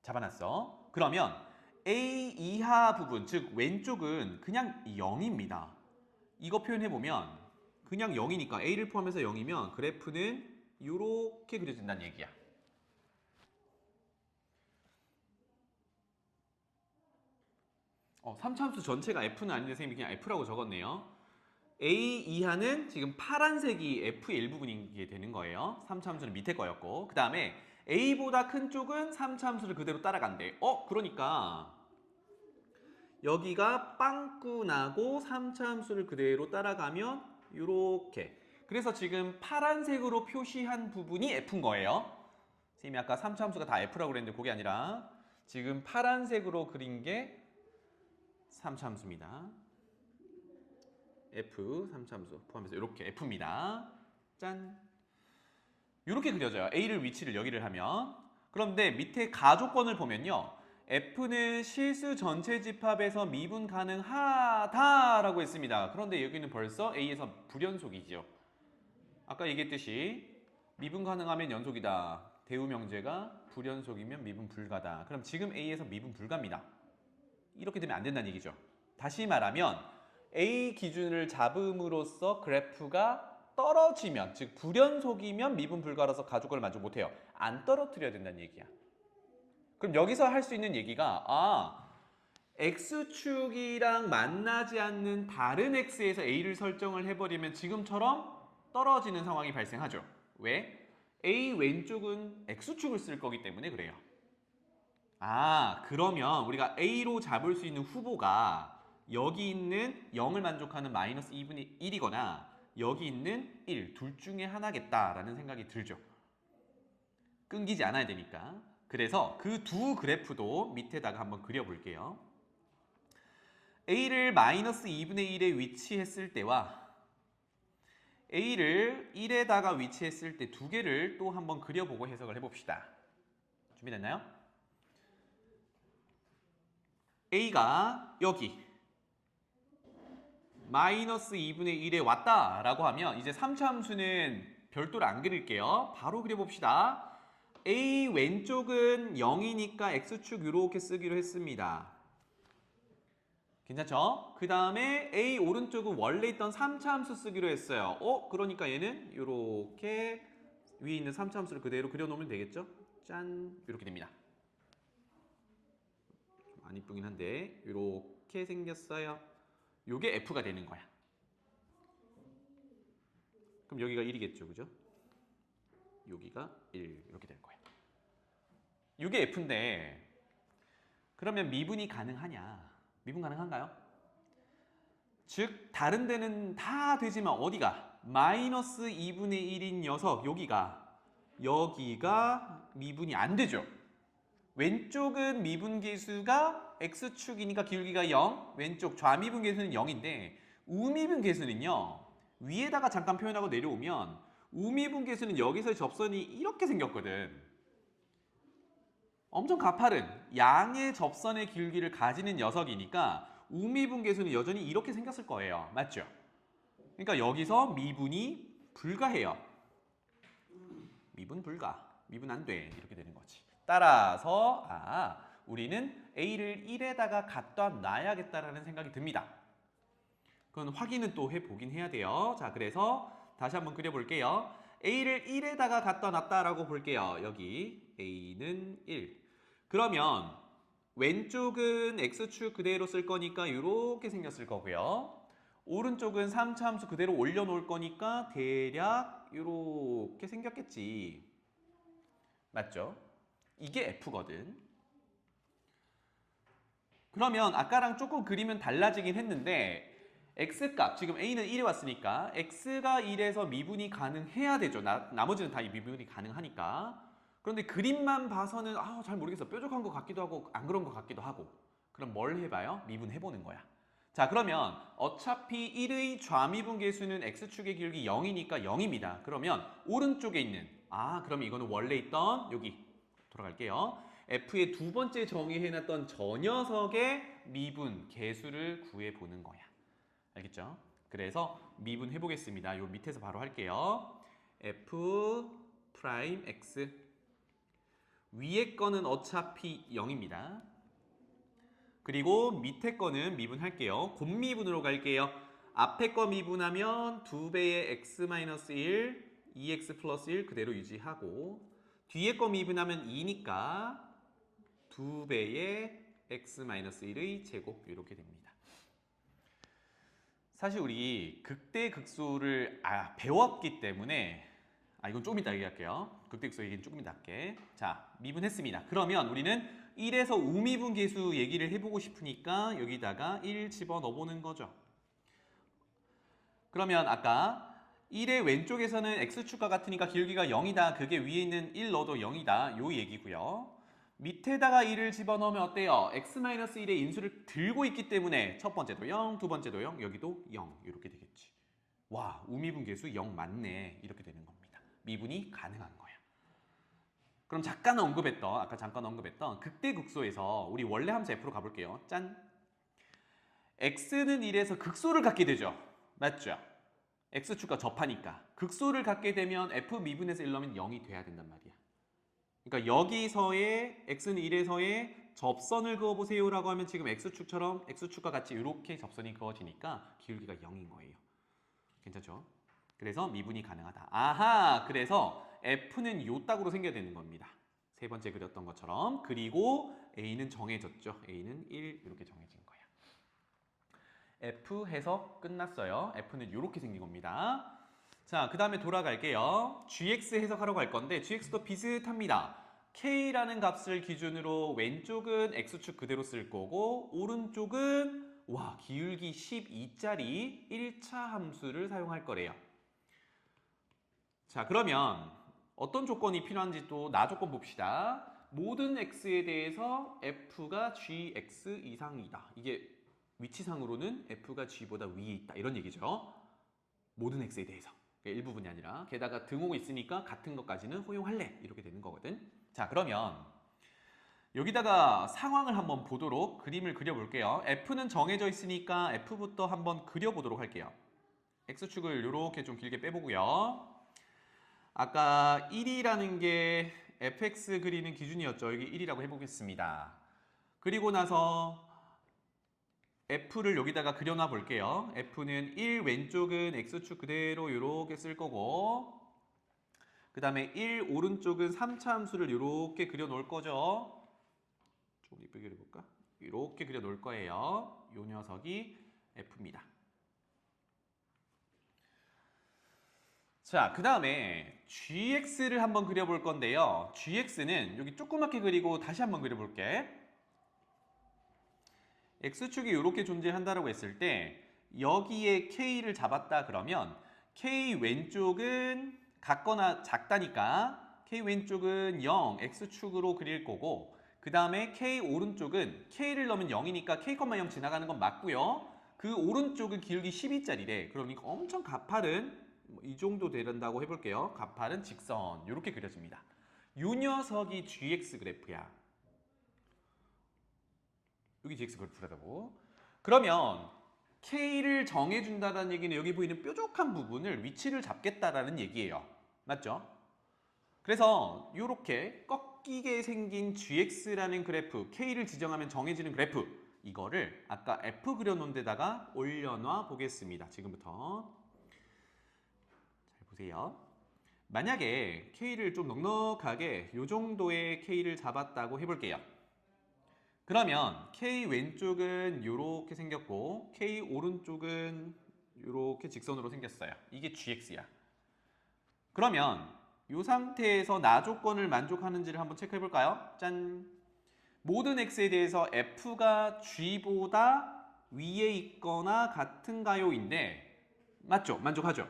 잡아놨어. 그러면 A 이하 부분, 즉 왼쪽은 그냥 0입니다. 이거 표현해보면 그냥 0이니까 A를 포함해서 0이면 그래프는 이렇게 그려진다는 얘기야. 3차 함수 전체가 F는 아닌데 선생님이 그냥 F라고 적었네요. A 이하는 지금 파란색이 F의 일부분이 되는 거예요. 3차 함수는 밑에 거였고, 그 다음에 A보다 큰 쪽은 3차 함수를 그대로 따라간대. 그러니까 여기가 빵꾸 나고 3차 함수를 그대로 따라가면 이렇게. 그래서 지금 파란색으로 표시한 부분이 F인 거예요. 선생님이 아까 3차 함수가 다 F라고 그랬는데 그게 아니라 지금 파란색으로 그린 게 3차 함수입니다. F 3차 함수 포함해서 이렇게 F입니다. 짠. 이렇게 그려져요. A를 위치를 여기를 하면. 그런데 밑에 가조건을 보면요. F는 실수 전체 집합에서 미분 가능하다라고 했습니다. 그런데 여기는 벌써 A에서 불연속이죠. 아까 얘기했듯이 미분 가능하면 연속이다. 대우명제가 불연속이면 미분 불가다. 그럼 지금 A에서 미분 불가입니다. 이렇게 되면 안 된다는 얘기죠. 다시 말하면 A 기준을 잡음으로써 그래프가 떨어지면, 즉 불연속이면 미분 불가라서 가족을 만족 못해요. 안 떨어뜨려야 된다는 얘기야. 그럼 여기서 할 수 있는 얘기가 X축이랑 만나지 않는 다른 X에서 A를 설정을 해버리면 지금처럼 떨어지는 상황이 발생하죠. 왜? A 왼쪽은 X축을 쓸 거기 때문에 그래요. 그러면 우리가 A로 잡을 수 있는 후보가 여기 있는 0을 만족하는 마이너스 2분의 1이거나 여기 있는 1, 둘 중에 하나겠다라는 생각이 들죠. 끊기지 않아야 되니까. 그래서 그 두 그래프도 밑에다가 한번 그려볼게요. A를 마이너스 2분의 1에 위치했을 때와 A를 1에다가 위치했을 때 두 개를 또 한번 그려보고 해석을 해봅시다. 준비됐나요? A가 여기 마이너스 2분의 1에 왔다라고 하면 이제 3차 함수는 별도로 안 그릴게요. 바로 그려봅시다. A 왼쪽은 0이니까 X축 이렇게 쓰기로 했습니다. 괜찮죠? 그 다음에 A 오른쪽은 원래 있던 3차 함수 쓰기로 했어요. 그러니까 얘는 이렇게 위에 있는 3차 함수를 그대로 그려놓으면 되겠죠? 짠! 이렇게 됩니다. 좀 안 이쁘긴 한데 이렇게 생겼어요. 요게 F가 되는 거야. 그럼 여기가 1이겠죠, 그죠? 여기가 1 이렇게 될 거야. 요게 F인데 그러면 미분이 가능하냐? 미분 가능한가요? 즉 다른 데는 다 되지만 어디가? 마이너스 2분의 1인 녀석 여기가 여기가 미분이 안 되죠. 왼쪽은 미분계수가 x축이니까 기울기가 0, 왼쪽 좌미분계수는 0인데 우미분계수는요. 위에다가 잠깐 표현하고 내려오면 우미분계수는 여기서의 접선이 이렇게 생겼거든. 엄청 가파른 양의 접선의 기울기를 가지는 녀석이니까 우미분계수는 여전히 이렇게 생겼을 거예요. 맞죠? 그러니까 여기서 미분이 불가해요. 미분 불가. 미분 안 돼. 이렇게 되는 거지. 따라서 우리는 A를 1에다가 갖다 놔야겠다라는 생각이 듭니다. 그건 확인은 또 해보긴 해야 돼요. 자, 그래서 다시 한번 그려볼게요. A를 1에다가 갖다 놨다라고 볼게요. 여기 A는 1. 그러면 왼쪽은 X축 그대로 쓸 거니까 이렇게 생겼을 거고요. 오른쪽은 3차 함수 그대로 올려놓을 거니까 대략 이렇게 생겼겠지. 맞죠? 이게 F거든. 그러면 아까랑 조금 그리면 달라지긴 했는데 X값, 지금 A는 1에 왔으니까 X가 1에서 미분이 가능해야 되죠. 나머지는 다 미분이 가능하니까. 그런데 그림만 봐서는 잘 모르겠어. 뾰족한 것 같기도 하고 안 그런 것 같기도 하고. 그럼 뭘 해봐요? 미분해보는 거야. 자, 그러면 어차피 1의 좌미분계수는 X축의 기울기 0이니까 0입니다. 그러면 오른쪽에 있는 그럼 이거는 원래 있던 여기 돌아갈게요. F의 두 번째 정의해놨던 저 녀석의 미분 계수를 구해보는 거야. 알겠죠? 그래서 미분 해보겠습니다. 요 밑에서 바로 할게요. F 프라임 X 위에 거는 어차피 0입니다. 그리고 밑에 거는 미분할게요. 곱미분으로 갈게요. 앞에 거 미분하면 2배의 x-1, 2x 플러스 1 그대로 유지하고 뒤에 거 미분하면 2니까 2배의 x-1의 제곱 이렇게 됩니다. 사실 우리 극대극소를 배웠기 때문에 이건 조금 이따 얘기할게요. 극대극소 얘기는 조금 이따 할게. 자, 미분했습니다. 그러면 우리는 1에서 우미분 계수 얘기를 해보고 싶으니까 여기다가 1 집어넣어보는 거죠. 그러면 아까 1의 왼쪽에서는 x축과 같으니까 기울기가 0이다. 그게 위에 있는 1 넣어도 0이다. 요 얘기고요. 밑에다가 1을 집어넣으면 어때요? x-1의 인수를 들고 있기 때문에 첫 번째도 0, 두 번째도 0, 여기도 0 이렇게 되겠지. 와, 우미분 계수 0 맞네. 이렇게 되는 겁니다. 미분이 가능한 거야. 그럼 아까 잠깐 언급했던 극대극소에서 우리 원래 함수 F로 가볼게요. 짠! X는 1에서 극소를 갖게 되죠. 맞죠? X축과 접하니까. 극소를 갖게 되면 F 미분에서 1 넣으면 0이 돼야 된단 말이야. 그러니까 여기서의 X는 1에서의 접선을 그어보세요 라고 하면 지금 X축처럼 X축과 같이 이렇게 접선이 그어지니까 기울기가 0인 거예요. 괜찮죠? 그래서 미분이 가능하다. 그래서 F는 요 딱으로 생겨야 되는 겁니다. 세 번째 그렸던 것처럼. 그리고 A는 정해졌죠. A는 1 이렇게 정해진 거야. F 해석 끝났어요. F는 이렇게 생긴 겁니다. 자, 그 다음에 돌아갈게요. GX 해석하려고 할 건데 GX도 비슷합니다. K라는 값을 기준으로 왼쪽은 X축 그대로 쓸 거고 오른쪽은 기울기 12짜리 1차 함수를 사용할 거래요. 자, 그러면 어떤 조건이 필요한지 또 조건 봅시다. 모든 x에 대해서 f가 gx 이상이다. 이게 위치상으로는 f가 g보다 위에 있다. 이런 얘기죠. 모든 x에 대해서. 일부분이 아니라. 게다가 등호가 있으니까 같은 것까지는 허용할래. 이렇게 되는 거거든. 자, 그러면 여기다가 상황을 한번 보도록 그림을 그려볼게요. f는 정해져 있으니까 f부터 한번 그려보도록 할게요. x축을 이렇게 좀 길게 빼보고요. 아까 1이라는 게 fx 그리는 기준이었죠. 여기 1이라고 해보겠습니다. 그리고 나서 f를 여기다가 그려놔 볼게요. f는 1 왼쪽은 x축 그대로 이렇게 쓸 거고 그 다음에 1 오른쪽은 3차 함수를 이렇게 그려 놓을 거죠. 좀 이쁘게 그려볼까? 이렇게 그려 놓을 거예요. 이 녀석이 f입니다. 자, 그 다음에 gx를 한번 그려볼 건데요. gx는 여기 조그맣게 그리고 다시 한번 그려볼게. x축이 이렇게 존재한다고 했을 때 여기에 k를 잡았다 그러면 k 왼쪽은 같거나 작다니까 K 왼쪽은 0, X축으로 그릴 거고 그 다음에 K 오른쪽은 K를 넣으면 0이니까 K, 0 지나가는 건 맞고요. 그 오른쪽은 기울기 12짜리래. 그러니까 엄청 가파른 이 정도 되는다고 해볼게요. 가파른 직선 이렇게 그려집니다. 요 녀석이 GX 그래프야. 여기 GX 그래프라고. 그러면 K를 정해준다는 얘기는 여기 보이는 뾰족한 부분을 위치를 잡겠다라는 얘기예요. 맞죠? 그래서 이렇게 꺾이게 생긴 GX라는 그래프, K를 지정하면 정해지는 그래프, 이거를 아까 F 그려놓은 데다가 올려놔 보겠습니다. 지금부터. 잘 보세요. 만약에 K를 좀 넉넉하게 이 정도의 K를 잡았다고 해볼게요. 그러면 K 왼쪽은 이렇게 생겼고 K 오른쪽은 이렇게 직선으로 생겼어요. 이게 GX야. 그러면 이 상태에서 나 조건을 만족하는지를 한번 체크해 볼까요? 짠! 모든 X에 대해서 F가 G보다 위에 있거나 같은가요인데 맞죠? 만족하죠?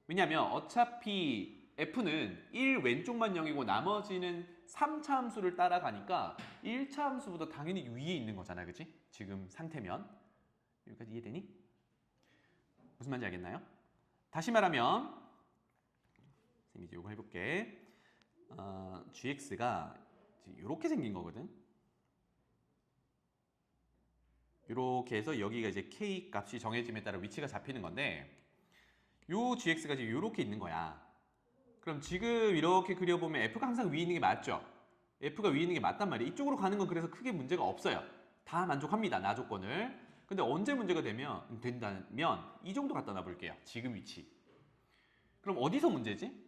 왜냐하면 어차피 F는 1 왼쪽만 0이고 나머지는 3차 함수를 따라가니까 1차 함수보다 당연히 위에 있는 거잖아, 그치? 지금 상태면. 여기까지 이해되니? 무슨 말인지 알겠나요? 다시 말하면 쌤이 이제 이거 해볼게. GX가 이렇게 생긴 거거든. 이렇게 해서 여기가 이제 K 값이 정해짐에 따라 위치가 잡히는 건데 요 GX가 지금 이렇게 있는 거야. 그럼 지금 이렇게 그려보면 F가 항상 위에 있는 게 맞죠? F가 위에 있는 게 맞단 말이에요. 이쪽으로 가는 건 그래서 크게 문제가 없어요. 다 만족합니다. 나 조건을. 근데 언제 문제가 된다면 이 정도 갖다 놔볼게요. 지금 위치. 그럼 어디서 문제지?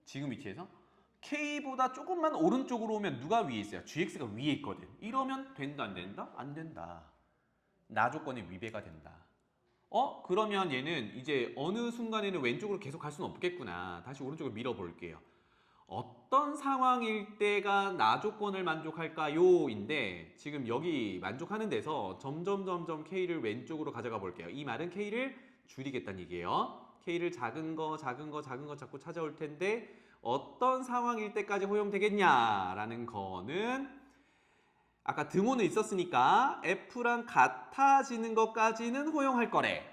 지금 위치에서? K보다 조금만 오른쪽으로 오면 누가 위에 있어요? GX가 위에 있거든. 이러면 된다 안 된다? 안 된다. 나 조건의 위배가 된다. 그러면 얘는 이제 어느 순간에는 왼쪽으로 계속 갈 수는 없겠구나. 다시 오른쪽으로 밀어볼게요. 어떤 상황일 때가 나 조건을 만족할까요? 인데 지금 여기 만족하는 데서 점점 K를 왼쪽으로 가져가 볼게요. 이 말은 K를 줄이겠다는 얘기예요. K를 작은 거 자꾸 찾아올 텐데 어떤 상황일 때까지 허용되겠냐라는 거는 아까 등호는 있었으니까 F랑 같아지는 것까지는 허용할 거래.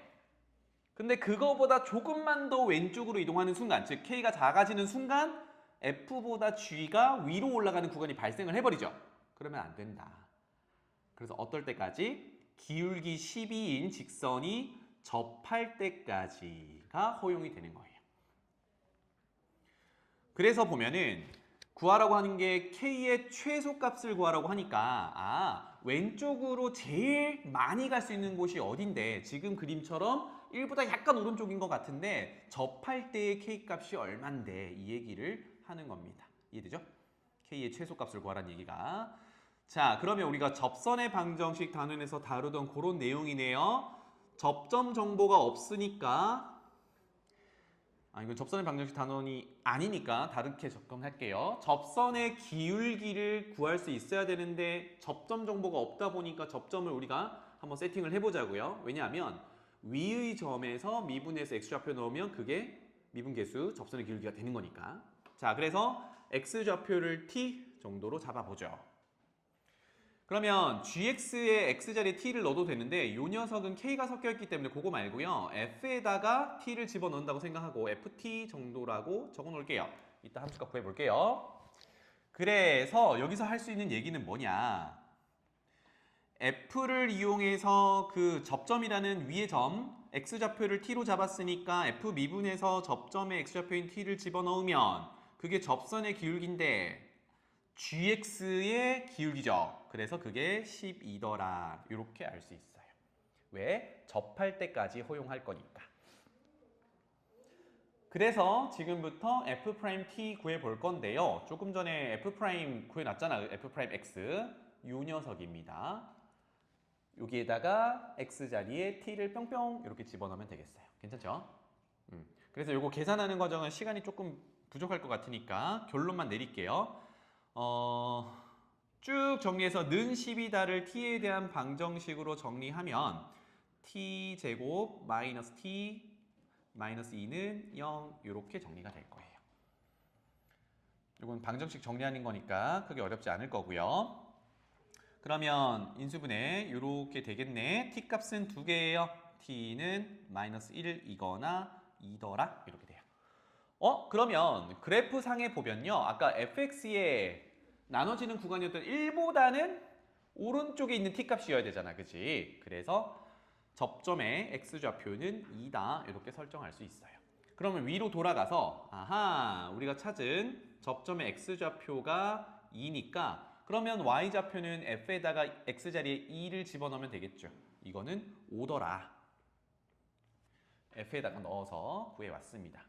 근데 그거보다 조금만 더 왼쪽으로 이동하는 순간, 즉 K가 작아지는 순간 F보다 G가 위로 올라가는 구간이 발생을 해버리죠. 그러면 안 된다. 그래서 어떨 때까지? 기울기 12인 직선이 접할 때까지가 허용이 되는 거예요. 그래서 보면은 구하라고 하는 게 K의 최소값을 구하라고 하니까 왼쪽으로 제일 많이 갈 수 있는 곳이 어딘데 지금 그림처럼 1보다 약간 오른쪽인 것 같은데 접할 때의 K값이 얼만데 이 얘기를 하는 겁니다. 이해되죠? K의 최소값을 구하라는 얘기가. 자, 그러면 우리가 접선의 방정식 단원에서 다루던 그런 내용이네요. 접점 정보가 없으니까 이건 접선의 방정식 단원이 아니니까 다르게 접근할게요. 접선의 기울기를 구할 수 있어야 되는데 접점 정보가 없다 보니까 접점을 우리가 한번 세팅을 해보자고요. 왜냐하면 위의 점에서 미분해서 x좌표 넣으면 그게 미분계수 접선의 기울기가 되는 거니까. 자, 그래서 x좌표를 t 정도로 잡아보죠. 그러면 gx에 x자리에 t를 넣어도 되는데 이 녀석은 k가 섞여있기 때문에 그거 말고요. f에다가 t를 집어넣는다고 생각하고 ft 정도라고 적어놓을게요. 이따 함수값 구해볼게요. 그래서 여기서 할 수 있는 얘기는 뭐냐. f를 이용해서 그 접점이라는 위의 점 x좌표를 t로 잡았으니까 f 미분해서 접점에 x좌표인 t를 집어넣으면 그게 접선의 기울기인데 gx의 기울기죠. 그래서 그게 12더라. 이렇게 알 수 있어요. 왜? 접할 때까지 허용할 거니까. 그래서 지금부터 f't 구해볼 건데요. 조금 전에 f' 구해놨잖아. f'x. 요 녀석입니다. 여기에다가 x자리에 t를 뿅뿅 이렇게 집어넣으면 되겠어요. 괜찮죠? 그래서 이거 계산하는 과정은 시간이 조금 부족할 것 같으니까 결론만 내릴게요. 쭉 정리해서 는 10이다를 t에 대한 방정식으로 정리하면 t제곱 마이너스 t 마이너스 2는 0 이렇게 정리가 될 거예요. 이건 방정식 정리하는 거니까 크게 어렵지 않을 거고요. 그러면 인수분해 이렇게 되겠네. t 값은 두 개예요. t는 마이너스 1이거나 2더라 이렇게 돼요. 그러면 그래프 상에 보면요. 아까 fx에 나눠지는 구간이었던 1보다는 오른쪽에 있는 t 값이어야 되잖아. 그치? 그래서 접점의 x좌표는 2다. 이렇게 설정할 수 있어요. 그러면 위로 돌아가서 아하, 우리가 찾은 접점의 x좌표가 2니까 그러면 y좌표는 f에다가 x자리에 2를 집어넣으면 되겠죠. 이거는 5더라. f에다가 넣어서 구해왔습니다.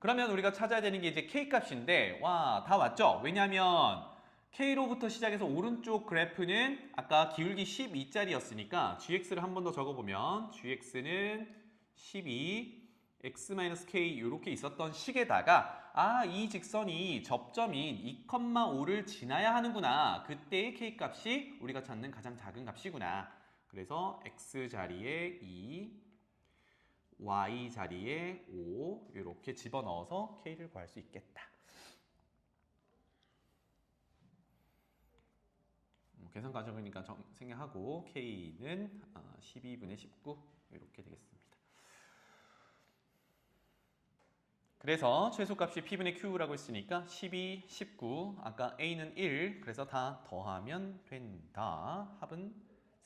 그러면 우리가 찾아야 되는 게 이제 k값인데 와, 다 왔죠? 왜냐하면 k로부터 시작해서 오른쪽 그래프는 아까 기울기 12짜리였으니까 gx를 한 번 더 적어보면 gx는 12 x-k 이렇게 있었던 식에다가 이 직선이 접점인 2,5를 지나야 하는구나. 그때의 k값이 우리가 찾는 가장 작은 값이구나. 그래서 x자리에 2 y 자리에 5 이렇게 집어넣어서 k를 구할 수 있겠다. 계산 과정이니까 생략하고 k는 12분의 19 이렇게 되겠습니다. 그래서 최소값이 p분의 q라고 했으니까 12, 19, 아까 a는 1, 그래서 다 더하면 된다. 합은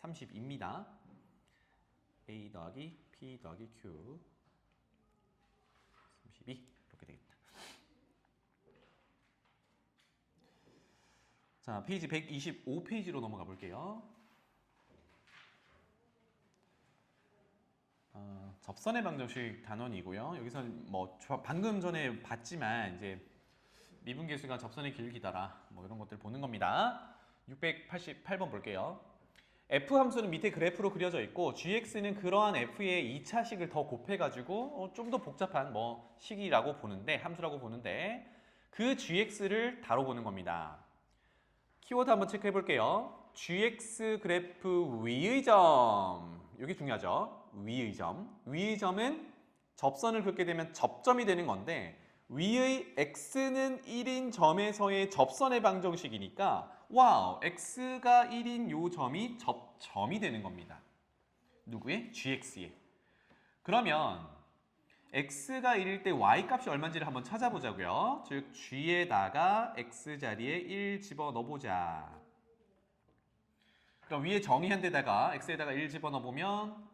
30입니다. a 더하기 p 더하기 q 32 이렇게 되겠다. 자, 페이지 125페이지로 넘어가 볼게요. 접선의 방정식 단원이고요. 여기서는 뭐 방금 전에 봤지만 이제 미분계수가 접선의 길기다라 뭐 이런 것들 보는 겁니다. 688번 볼게요. f 함수는 밑에 그래프로 그려져 있고 gx는 그러한 f의 2차식을 더 곱해가지고 좀 더 복잡한 뭐 식이라고 보는데 함수라고 보는데 그 gx를 다뤄보는 겁니다. 키워드 한번 체크해 볼게요. gx 그래프 위의 점 이게 중요하죠. 위의 점. 위의 점은 접선을 긋게 되면 접점이 되는 건데 위의 x는 1인 점에서의 접선의 방정식이니까 와우, x가 1인 요 점이 접점이 되는 겁니다. 누구의? gx의. 그러면 x가 1일 때 y값이 얼마인지를 한번 찾아보자고요. 즉 g에다가 x자리에 1 집어넣어보자. 그럼 위에 정의한 데다가 x에다가 1 집어넣어보면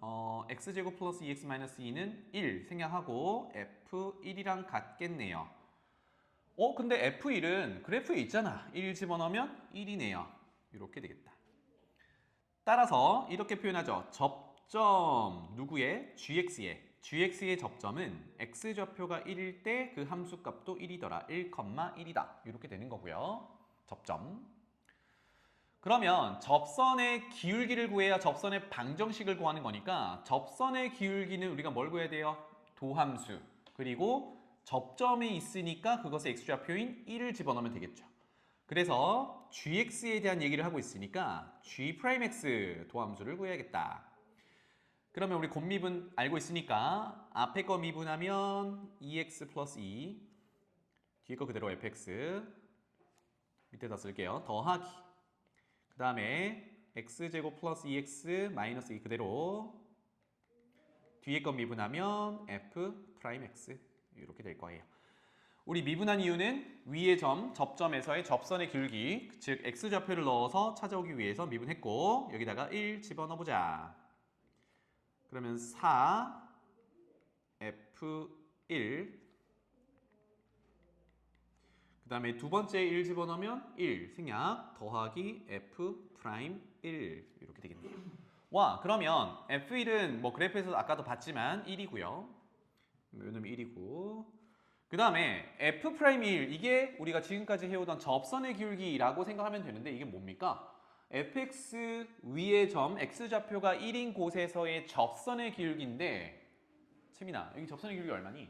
x제곱 플러스 2x 마이너스 2는 1 생략하고 f1이랑 같겠네요. 근데 f1은 그래프에 있잖아. 1 집어넣으면 1이네요. 이렇게 되겠다. 따라서 이렇게 표현하죠. 접점 누구의? gx의 접점은 x좌표가 1일 때 그 함수값도 1이더라. 1,1이다. 이렇게 되는 거고요. 접점. 그러면 접선의 기울기를 구해야 접선의 방정식을 구하는 거니까 접선의 기울기는 우리가 뭘 구해야 돼요? 도함수. 그리고 접점이 있으니까 그것의 x좌표인 1을 집어넣으면 되겠죠. 그래서 gx에 대한 얘기를 하고 있으니까 g'x 도함수를 구해야겠다. 그러면 우리 곱미분 알고 있으니까 앞에 거 미분하면 2x 플러스 2 뒤에 거 그대로 fx 밑에다 쓸게요. 더하기 그 다음에 x제곱 플러스 2x 마이너스 2 그대로 뒤에 거 미분하면 f 프라임 x 이렇게 될 거예요. 우리 미분한 이유는 위의 점, 접점에서의 접선의 기울기 즉 x좌표를 넣어서 찾아오기 위해서 미분했고 여기다가 1 집어넣어보자. 그러면 4 f1 그 다음에 두 번째 1 집어넣으면 1 생략 더하기 f 프라임 1 이렇게 되겠네요. 와, 그러면 f1은 뭐 그래프에서 아까도 봤지만 1이고요. 요놈이 1이고 그 다음에 f 프라임 1 이게 우리가 지금까지 해오던 접선의 기울기라고 생각하면 되는데 이게 뭡니까? fx 위의 점 x좌표가 1인 곳에서의 접선의 기울기인데 채민아 여기 접선의 기울기 얼마니?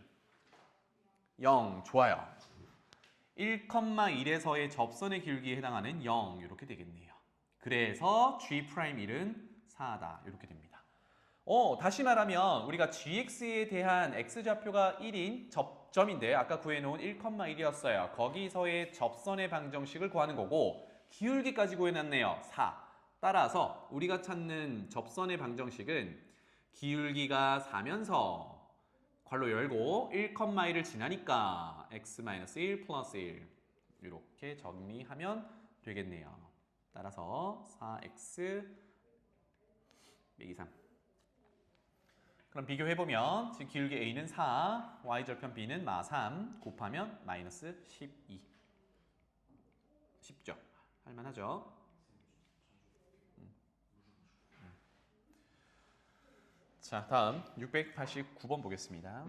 0 좋아요. 1,1에서의 접선의 기울기에 해당하는 0 이렇게 되겠네요. 그래서 g'1은 4다 이렇게 됩니다. 다시 말하면 우리가 gx에 대한 x좌표가 1인 접점인데 아까 구해놓은 1,1이었어요. 거기서의 접선의 방정식을 구하는 거고 기울기까지 구해놨네요. 4. 따라서 우리가 찾는 접선의 방정식은 기울기가 4면서 괄호 열고 1,1을 지나니까 x-1 플러스 1 이렇게 정리하면 되겠네요. 따라서 4x 빼기 3. 그럼 비교해보면 지금 기울기 a는 4, y절편 b는 -3 곱하면 -12. 쉽죠? 할만하죠? 자, 다음 689번 보겠습니다.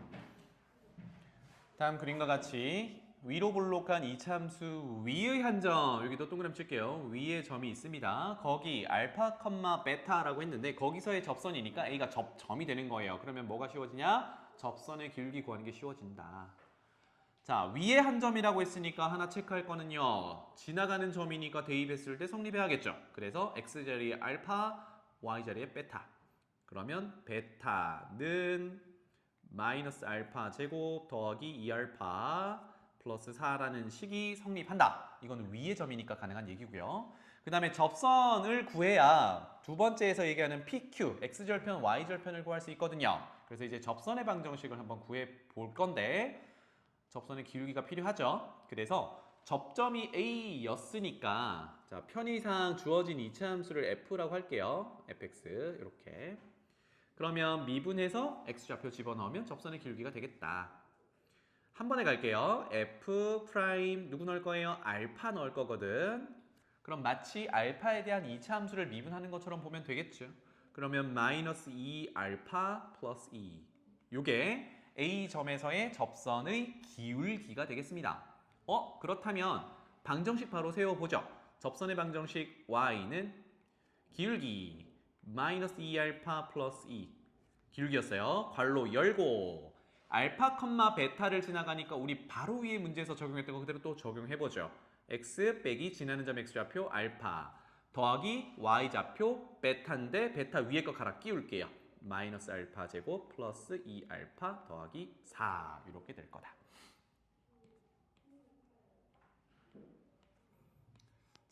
다음 그림과 같이 위로 볼록한 이차함수 위의 한 점, 여기도 동그라미 칠게요. 위에 점이 있습니다. 거기 알파, 베타라고 했는데 거기서의 접선이니까 A가 접점이 되는 거예요. 그러면 뭐가 쉬워지냐? 접선의 기울기 구하는 게 쉬워진다. 자, 위에 한 점이라고 했으니까 하나 체크할 거는요. 지나가는 점이니까 대입했을 때 성립해야겠죠. 그래서 X자리에 알파, Y자리에 베타. 그러면 베타는 마이너스 알파 제곱 더하기 2알파 플러스 4라는 식이 성립한다. 이건 위의 점이니까 가능한 얘기고요. 그 다음에 접선을 구해야 두 번째에서 얘기하는 PQ, X절편, Y절편을 구할 수 있거든요. 그래서 이제 접선의 방정식을 한번 구해 볼 건데 접선의 기울기가 필요하죠. 그래서 접점이 A였으니까 자, 편의상 주어진 이차함수를 F라고 할게요. fx 이렇게. 그러면 미분해서 X좌표 집어넣으면 접선의 기울기가 되겠다. 한 번에 갈게요. F 프라임 누구 넣을 거예요? 알파 넣을 거거든. 그럼 마치 알파에 대한 이차함수를 미분하는 것처럼 보면 되겠죠. 그러면 마이너스 2알파 플러스 2. 요게 A점에서의 접선의 기울기가 되겠습니다. 그렇다면 방정식 바로 세워보죠. 접선의 방정식 Y는 기울기 마이너스 2알파 플러스 2 기울기였어요. 괄호 열고 알파, 베타를 지나가니까 우리 바로 위에 문제에서 적용했던 거 그대로 또 적용해보죠. x 빼기 지나는 점 x좌표 알파 더하기 y좌표 베타인데 베타 위에 거 갈아 끼울게요. 마이너스 알파 제곱 플러스 2알파 더하기 4 이렇게 될 거다.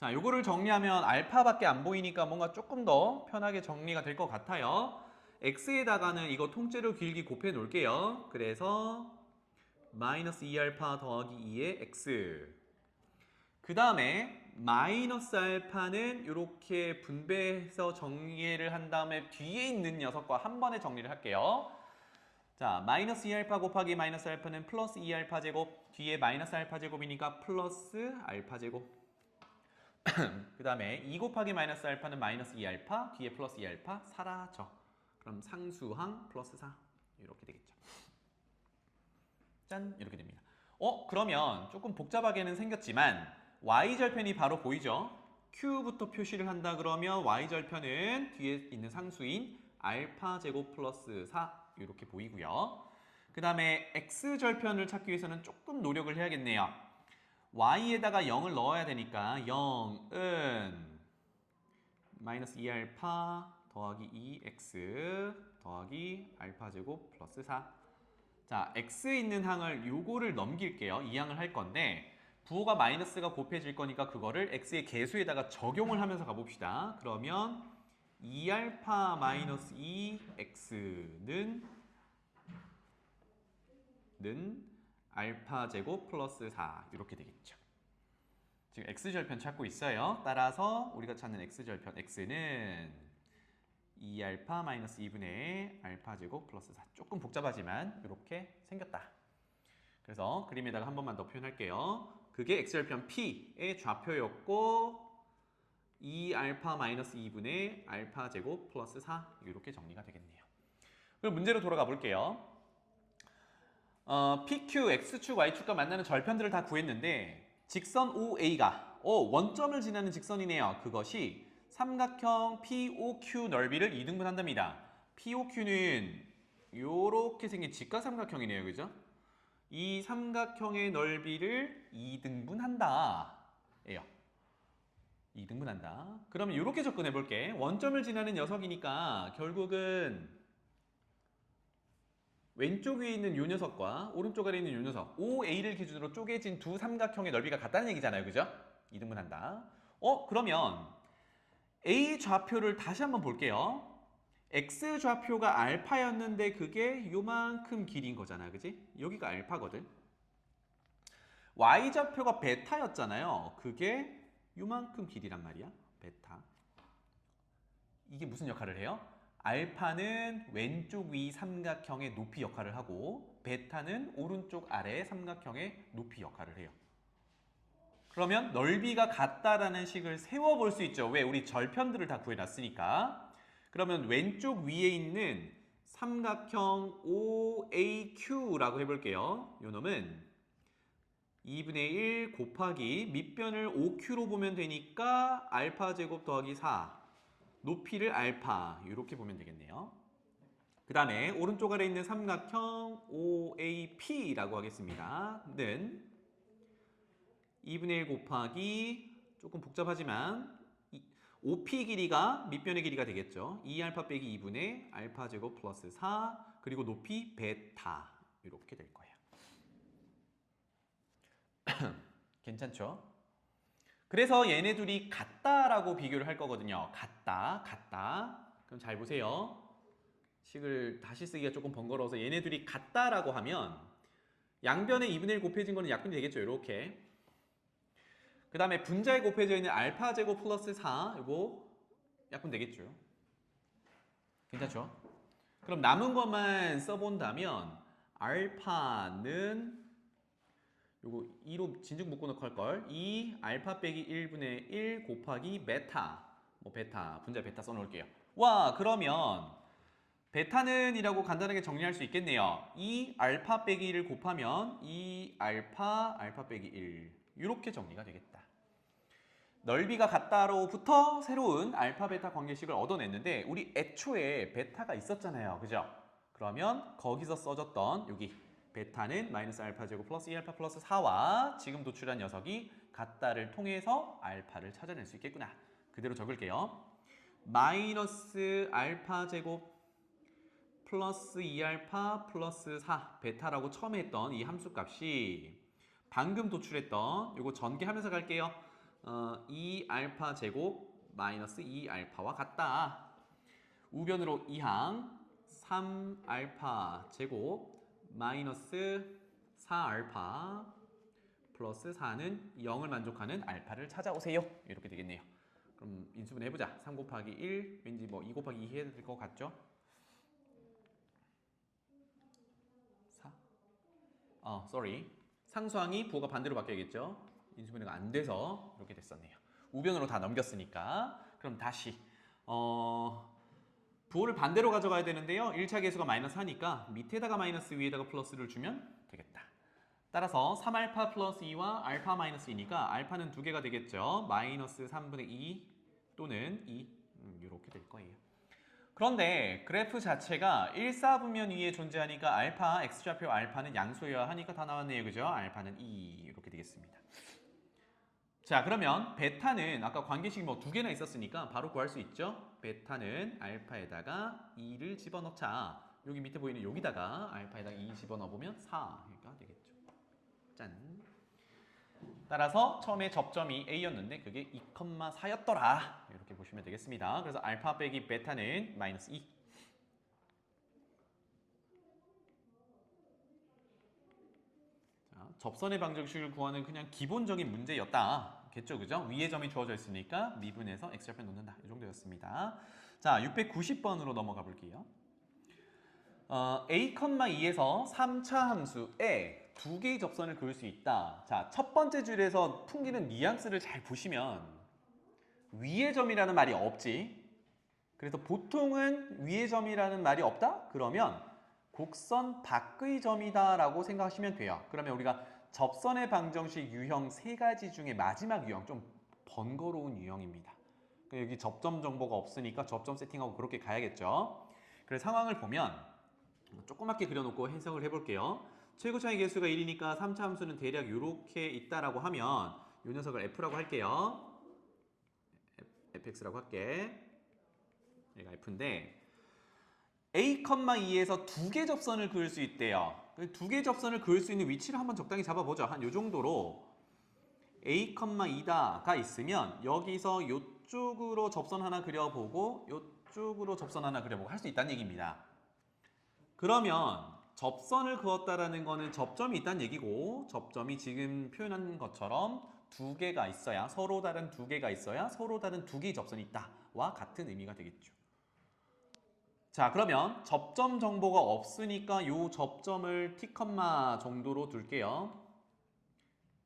자, 요거를 정리하면 알파밖에 안 보이니까 뭔가 조금 더 편하게 정리가 될 것 같아요. x에다가는 이거 통째로 길기 곱해 놓을게요. 그래서 마이너스 2알파 더하기 2의 x. 그 다음에 마이너스 알파는 이렇게 분배해서 정리를 한 다음에 뒤에 있는 녀석과 한 번에 정리를 할게요. 자, 마이너스 2알파 곱하기 마이너스 알파는 플러스 2알파 제곱, 뒤에 마이너스 알파 제곱이니까 플러스 알파 제곱. 그 다음에 2 곱하기 마이너스 알파는 마이너스 2알파, 뒤에 플러스 2알파 사라져. 그럼 상수항 플러스 4 이렇게 되겠죠. 짠 이렇게 됩니다. 그러면 조금 복잡하게는 생겼지만 y절편이 바로 보이죠? q부터 표시를 한다 그러면 y절편은 뒤에 있는 상수인 알파 제곱 플러스 4 이렇게 보이고요. 그 다음에 x절편을 찾기 위해서는 조금 노력을 해야겠네요. y에다가 0을 넣어야 되니까 0은 마이너스 2알파 더하기 2x 더하기 알파 제곱 플러스 4. 자, x 있는 항을 요거를 넘길게요. 이 항을 할 건데 부호가 마이너스가 곱해질 거니까 그거를 x의 개수에다가 적용을 하면서 가봅시다. 그러면 2알파 마이너스 2x는 알파 제곱 플러스 4 이렇게 되겠죠. 지금 x절편 찾고 있어요. 따라서 우리가 찾는 x절편 x는 2알파 마이너스 2분의 알파 제곱 플러스 4. 조금 복잡하지만 이렇게 생겼다. 그래서 그림에다가 한 번만 더 표현할게요. 그게 x절편 p의 좌표였고 2알파 마이너스 2분의 알파 제곱 플러스 4 이렇게 정리가 되겠네요. 그럼 문제로 돌아가 볼게요. PQ, X축, Y축과 만나는 절편들을 다 구했는데 직선 OA가 원점을 지나는 직선이네요. 그것이 삼각형 POQ 넓이를 2등분한답니다. POQ는 이렇게 생긴 직각삼각형이네요. 그죠? 이 삼각형의 넓이를 2등분한다. 예요. 2등분한다. 그러면 이렇게 접근해 볼게. 원점을 지나는 녀석이니까 결국은 왼쪽 위에 있는 요 녀석과 오른쪽 아래에 있는 요 녀석 OA를 기준으로 쪼개진 두 삼각형의 넓이가 같다는 얘기잖아요. 그죠? 이등분한다. 그러면 A 좌표를 다시 한번 볼게요. X 좌표가 알파였는데 그게 요만큼 길인 거잖아. 그지? 여기가 알파거든. Y 좌표가 베타였잖아요. 그게 요만큼 길이란 말이야. 베타. 이게 무슨 역할을 해요? 알파는 왼쪽 위 삼각형의 높이 역할을 하고 베타는 오른쪽 아래 삼각형의 높이 역할을 해요. 그러면 넓이가 같다라는 식을 세워볼 수 있죠. 왜? 우리 절편들을 다 구해놨으니까. 그러면 왼쪽 위에 있는 삼각형 OAQ라고 해볼게요. 요 놈은 2분의 1 곱하기 밑변을 OQ로 보면 되니까 알파 제곱 더하기 4 높이를 알파 이렇게 보면 되겠네요. 그 다음에 오른쪽 아래 있는 삼각형 OAP라고 하겠습니다. 는 2분의 1 곱하기 조금 복잡하지만 OP 길이가 밑변의 길이가 되겠죠. 2알파 빼기 2분의 알파 제곱 플러스 4 그리고 높이 베타 이렇게 될 거예요. 괜찮죠? 그래서 얘네 둘이 같다라고 비교를 할 거거든요. 같다. 그럼 잘 보세요. 식을 다시 쓰기가 조금 번거로워서 얘네 둘이 같다라고 하면 양변에 2분의 1 곱해진 거는 약분이 되겠죠. 이렇게. 그 다음에 분자에 곱해져 있는 알파 제곱 플러스 4 이거 약분 되겠죠. 괜찮죠? 그럼 남은 것만 써본다면 알파는 요거 2로 진즉 묶어놓고 할걸. 2 알파 빼기 1분의 1 곱하기 베타. 베타, 분자 베타 써놓을게요. 와, 그러면 베타는 이라고 간단하게 정리할 수 있겠네요. 2 알파 빼기 1을 곱하면 2 알파 빼기 1 이렇게 정리가 되겠다. 넓이가 같다로부터 새로운 알파 베타 관계식을 얻어냈는데 우리 애초에 베타가 있었잖아요. 그죠? 그러면 거기서 써줬던 여기 베타는 마이너스 알파 제곱 플러스 2알파 플러스 4와 지금 도출한 녀석이 같다를 통해서 알파를 찾아낼 수 있겠구나. 그대로 적을게요. 마이너스 알파 제곱 플러스 2알파 플러스 4 베타라고 처음에 했던 이 함수값이 방금 도출했던 요거 전개하면서 갈게요. 2알파 제곱 마이너스 2알파와 같다. 우변으로 2항 3알파 제곱 마이너스 4알파 플러스 4는 0을 만족하는 알파를 찾아오세요. 이렇게 되겠네요. 그럼 인수분 해보자. 3 곱하기 1 왠지 2 곱하기 2 해야 될 것 같죠? 4 sorry. 상수항이 부호가 반대로 바뀌어야겠죠? 인수분해가 안 돼서 이렇게 됐었네요. 우변으로 다 넘겼으니까. 그럼 다시 부호를 반대로 가져가야 되는데요. 1차 계수가 마이너스 하니까 밑에다가 마이너스 위에다가 플러스를 주면 되겠다. 따라서 3알파 플러스 2와 알파 마이너스 2니까 알파는 두 개가 되겠죠. 마이너스 3분의 2 또는 2 이렇게 될 거예요. 그런데 그래프 자체가 1사분면 위에 존재하니까 알파, x좌표 알파는 양수여야 하니까 다 나왔네요. 그죠? 알파는 2 이렇게 되겠습니다. 자, 그러면 베타는 아까 관계식이 두 개나 있었으니까 바로 구할 수 있죠? 베타는 알파에다가 2를 집어넣자. 여기 밑에 보이는 여기다가 알파에다가 2 집어넣어보면 4가 되겠죠. 짠. 따라서 처음에 접점이 A였는데 그게 2,4였더라. 이렇게 보시면 되겠습니다. 그래서 알파 빼기 베타는 마이너스 2. 자, 접선의 방정식을 구하는 그냥 기본적인 문제였다. 겠죠, 그죠? 위에 점이 주어져 있으니까 미분해서 x좌표 놓는다. 이 정도였습니다. 자, 690번으로 넘어가 볼게요. a,2에서 3차 함수에 두 개의 접선을 그을 수 있다. 자, 첫 번째 줄에서 풍기는 뉘앙스를 잘 보시면 위의 점이라는 말이 없지. 그래서 보통은 위의 점이라는 말이 없다? 그러면 곡선 밖의 점이다 라고 생각하시면 돼요. 그러면 우리가 접선의 방정식 유형 세 가지 중에 마지막 유형, 좀 번거로운 유형입니다. 여기 접점 정보가 없으니까 접점 세팅하고 그렇게 가야겠죠. 그래서 상황을 보면 조그맣게 그려놓고 해석을 해볼게요. 최고 차이 개수가 1이니까 3차 함수는 대략 이렇게 있다라고 하면 이 녀석을 f라고 할게요. fx라고 할게. 얘가 f인데 a,2에서 두 개 접선을 그을 수 있대요. 두 개 접선을 그을 수 있는 위치를 한번 적당히 잡아보죠. 한 요 정도로 a,2다가 있으면 여기서 이쪽으로 접선 하나 그려보고 이쪽으로 접선 하나 그려보고 할 수 있다는 얘기입니다. 그러면 접선을 그었다라는 거는 접점이 있다는 얘기고 접점이 지금 표현한 것처럼 두 개가 있어야 서로 다른 두 개가 있어야 서로 다른 두 개의 접선이 있다와 같은 의미가 되겠죠. 자, 그러면 접점 정보가 없으니까 이 접점을 t, 정도로 둘게요.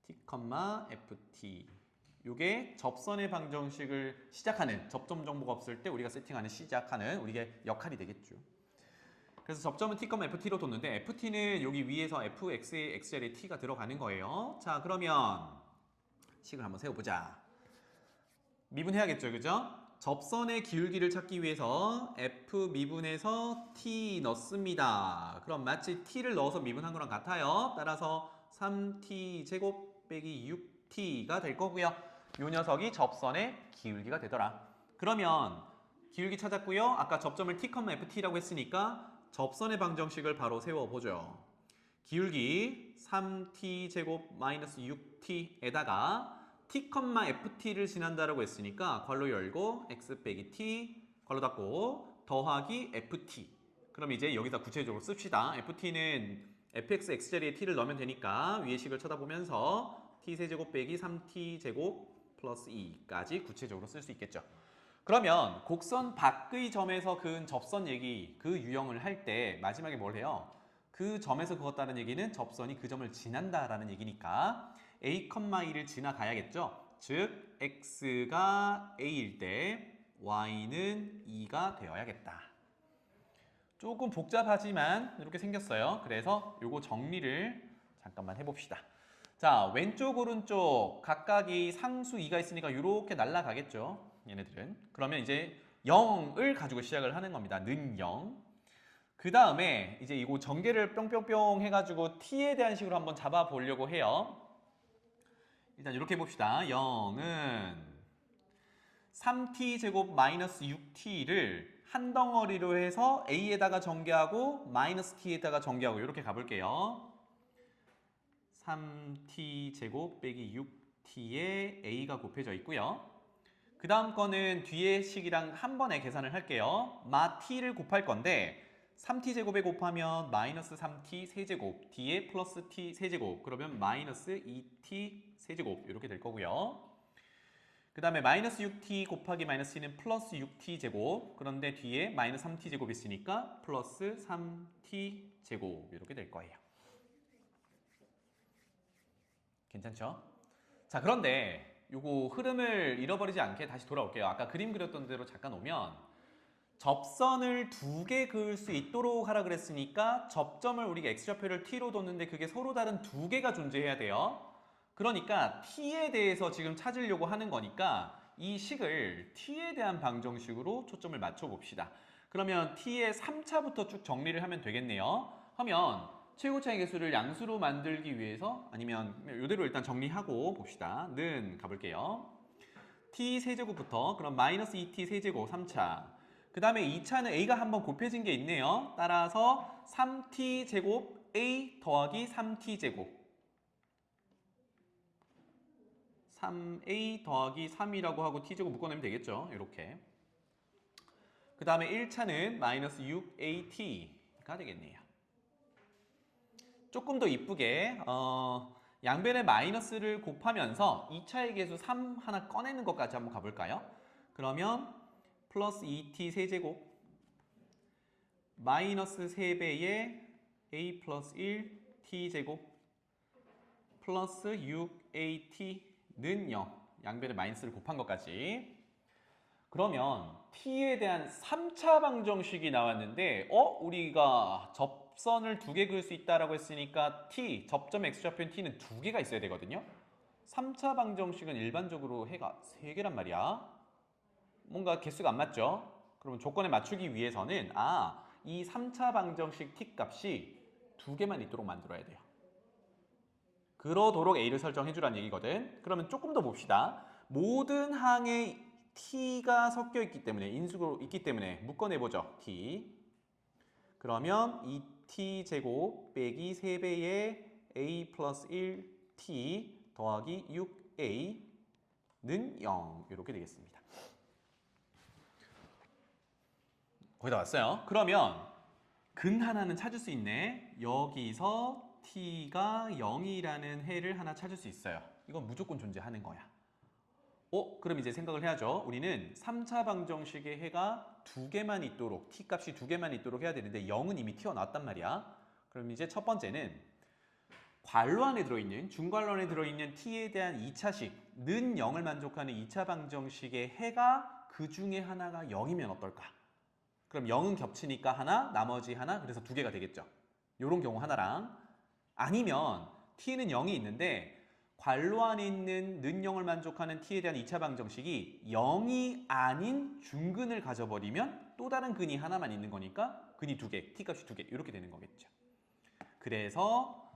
t, ft. 이게 접선의 방정식을 시작하는 접점 정보가 없을 때 우리가 세팅하는 시작하는 우리의 역할이 되겠죠. 그래서 접점은 t, ft로 뒀는데 ft는 여기 위에서 fx의 x자리에 t가 들어가는 거예요. 자, 그러면 식을 한번 세워보자. 미분해야겠죠, 그죠? 접선의 기울기를 찾기 위해서 f 미분해서 t 넣습니다. 그럼 마치 t를 넣어서 미분한 거랑 같아요. 따라서 3t 제곱 빼기 6t가 될 거고요. 이 녀석이 접선의 기울기가 되더라. 그러면 기울기 찾았고요. 아까 접점을 t, ft라고 했으니까 접선의 방정식을 바로 세워보죠. 기울기 3t 제곱 마이너스 6t에다가 t, ft를 지난다라고 했으니까 괄호 열고 x 빼기 t 괄호 닫고 더하기 ft. 그럼 이제 여기다 구체적으로 씁시다. ft는 fx x자리에 t를 넣으면 되니까 위의 식을 쳐다보면서 t세제곱 빼기 3t제곱 플러스 2까지 구체적으로 쓸 수 있겠죠. 그러면 곡선 밖의 점에서 그은 접선 얘기, 그 유형을 할 때 마지막에 뭘 해요? 그 점에서 그었다는 얘기는 접선이 그 점을 지난다라는 얘기니까 a, 2를 지나가야겠죠. 즉 x가 a일 때 y는 2가 되어야겠다. 조금 복잡하지만 이렇게 생겼어요. 그래서 요거 정리를 잠깐만 해봅시다. 자, 왼쪽 오른쪽 각각이 상수 2가 있으니까 이렇게 날아가겠죠. 얘네들은. 그러면 이제 0을 가지고 시작을 하는 겁니다. 는 0. 그 다음에 이제 이거 전개를 뿅뿅뿅 해가지고 t에 대한 식으로 한번 잡아보려고 해요. 일단 이렇게 해봅시다. 0은 3t 제곱 마이너스 6t를 한 덩어리로 해서 a에다가 전개하고 마이너스 t에다가 전개하고 이렇게 가볼게요. 3t 제곱 빼기 6t에 a가 곱해져 있고요. 그 다음 거는 뒤에 식이랑 한 번에 계산을 할게요. 마 t를 곱할 건데 3t 제곱에 곱하면 마이너스 3t 세제곱 뒤에 플러스 t 세제곱 그러면 마이너스 2t 세제곱 이렇게 될 거고요. 그 다음에 마이너스 6t 곱하기 마이너스 t는 플러스 6t 제곱 그런데 뒤에 마이너스 3t 제곱 있으니까 플러스 3t 제곱 이렇게 될 거예요. 괜찮죠? 자, 그런데 요거 흐름을 잃어버리지 않게 다시 돌아올게요. 아까 그림 그렸던 대로 잠깐 오면 접선을 두 개 그을 수 있도록 하라 그랬으니까 접점을 우리가 x좌표를 t로 뒀는데 그게 서로 다른 두 개가 존재해야 돼요. 그러니까 t에 대해서 지금 찾으려고 하는 거니까 이 식을 t에 대한 방정식으로 초점을 맞춰 봅시다. 그러면 t의 3차부터 쭉 정리를 하면 되겠네요. 하면 최고차의 개수를 양수로 만들기 위해서 아니면 이대로 일단 정리하고 봅시다. 는 가볼게요. t 세제곱부터 그럼 마이너스 2t 세제곱 3차 그 다음에 2차는 a가 한번 곱해진 게 있네요. 따라서 3t 제곱 a 더하기 3t 제곱 3a 더하기 3이라고 하고 t 제곱 묶어내면 되겠죠. 이렇게 그 다음에 1차는 마이너스 6at가 되겠네요. 조금 더 이쁘게 양변의 마이너스를 곱하면서 2차의 개수 3 하나 꺼내는 것까지 한번 가볼까요? 그러면 플러스 2t 세제곱 마이너스 3배의 a 플러스 1 t 제곱 플러스 6at는 0 양변의 마이너스를 곱한 것까지 그러면 t에 대한 3차 방정식이 나왔는데 우리가 접선을 두 개 그을 수 있다라고 했으니까 t, 접점 x좌표인 t는 두 개가 있어야 되거든요. 3차 방정식은 일반적으로 해가 3개란 말이야. 뭔가 개수가 안 맞죠? 그러면 조건에 맞추기 위해서는 이 3차 방정식 t 값이 두 개만 있도록 만들어야 돼요. 그러도록 a를 설정해 주라는 얘기거든. 그러면 조금 더 봅시다. 모든 항에 t가 섞여 있기 때문에 인수로 있기 때문에 묶어내보죠. t 그러면 2t제곱 빼기 3배의 a 플러스 1t 더하기 6a는 0 이렇게 되겠습니다. 거의 다 왔어요. 그러면 근 하나는 찾을 수 있네. 여기서 t가 0이라는 해를 하나 찾을 수 있어요. 이건 무조건 존재하는 거야. 그럼 이제 생각을 해야죠. 우리는 3차 방정식의 해가 2개만 있도록, t 값이 2개만 있도록 해야 되는데 0은 이미 튀어나왔단 말이야. 그럼 이제 첫 번째는 괄호 안에 들어있는, 중괄호 안에 들어있는 t에 대한 2차식는 0을 만족하는 2차 방정식의 해가 그 중에 하나가 0이면 어떨까? 그럼 0은 겹치니까 하나, 나머지 하나, 그래서 2개가 되겠죠. 이런 경우 하나랑, 아니면 t는 0이 있는데 괄호 안에 있는 는 0을 만족하는 t에 대한 2차 방정식이 0이 아닌 중근을 가져버리면 또 다른 근이 하나만 있는 거니까 근이 2개, t값이 2개 이렇게 되는 거겠죠. 그래서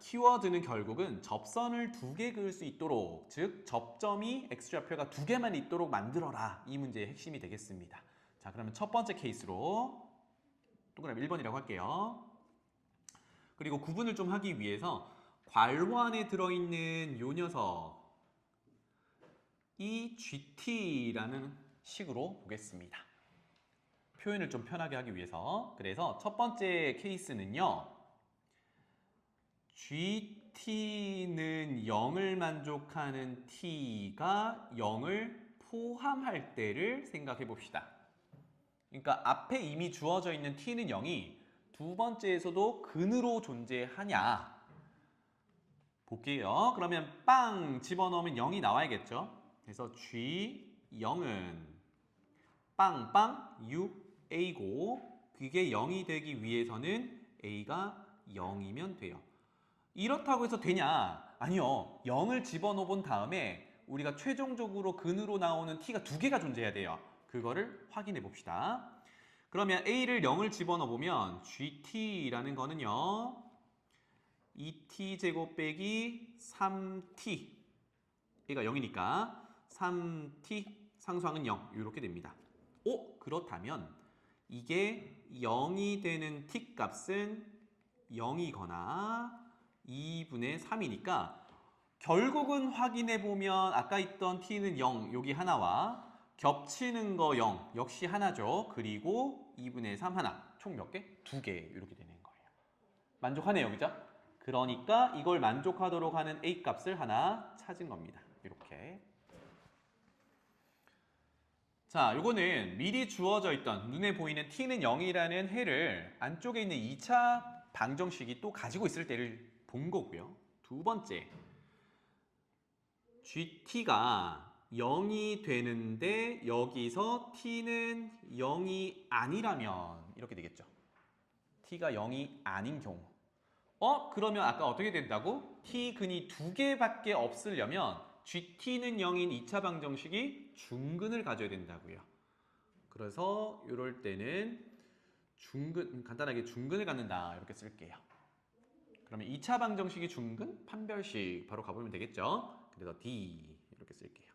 키워드는 결국은 접선을 2개 그을 수 있도록, 즉 접점이 x좌표가 2개만 있도록 만들어라, 이 문제의 핵심이 되겠습니다. 자, 그러면 첫 번째 케이스로 동그라미 1번이라고 할게요. 그리고 구분을 좀 하기 위해서 괄호 안에 들어있는 요 녀석, 이 GT라는 식으로 보겠습니다. 표현을 좀 편하게 하기 위해서. 그래서 첫 번째 케이스는요, GT는 0을 만족하는 T가 0을 포함할 때를 생각해 봅시다. 그러니까 앞에 이미 주어져 있는 T는 0이 두 번째에서도 근으로 존재하냐 볼게요. 그러면 빵 집어넣으면 0이 나와야겠죠. 그래서 G0은 빵빵 6A고 그게 0이 되기 위해서는 A가 0이면 돼요. 이렇다고 해서 되냐? 아니요. 0을 집어넣어 본 다음에 우리가 최종적으로 근으로 나오는 t가 2개가 존재해야 돼요. 그거를 확인해 봅시다. 그러면 a를 0을 집어넣어 보면 gt라는 거는요, 2t제곱 빼기 3t, 얘가 0이니까 3t 상수항은 0 이렇게 됩니다. 그렇다면 이게 0이 되는 t 값은 0이거나 2분의 3이니까 결국은 확인해 보면 아까 있던 t는 0 여기 하나와 겹치는 거 0 역시 하나죠. 그리고 2분의 3 하나, 총 몇 개? 2개 이렇게 되는 거예요. 만족하네요, 그죠? 그러니까 이걸 만족하도록 하는 a 값을 하나 찾은 겁니다. 이렇게. 자, 요거는 미리 주어져 있던 눈에 보이는 t는 0이라는 해를 안쪽에 있는 2차 방정식이 또 가지고 있을 때를 본 거고요. 두 번째, gt가 0이 되는데 여기서 t는 0이 아니라면 이렇게 되겠죠. t가 0이 아닌 경우. 그러면 아까 어떻게 된다고? t 근이 2개밖에 없으려면 gt는 0인 2차 방정식이 중근을 가져야 된다고요. 그래서 이럴 때는 중근, 간단하게 중근을 갖는다 이렇게 쓸게요. 그러면 2차 방정식이 중근, 판별식 바로 가보면 되겠죠. 그래서 D 이렇게 쓸게요.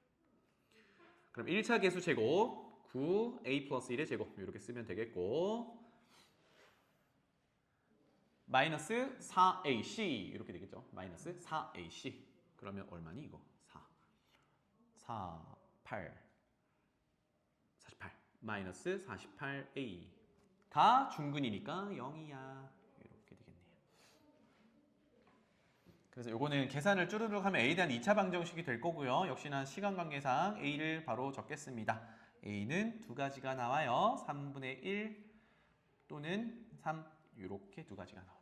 그럼 1차 계수 제곱 9, A 플러스 1의 제곱 이렇게 쓰면 되겠고, 마이너스 4AC 이렇게 되겠죠. 마이너스 4AC. 그러면 얼마니 이거? 4, 8, 48. 마이너스 48A. 중근이니까 0이야. 이렇게 되겠네요. 그래서 요거는 계산을 쭈르륵 하면 A에 대한 2차 방정식이 될 거고요. 역시나 시간 관계상 A를 바로 적겠습니다. A는 두 가지가 나와요. 3분의 1 또는 3 이렇게 두 가지가 나옵니다.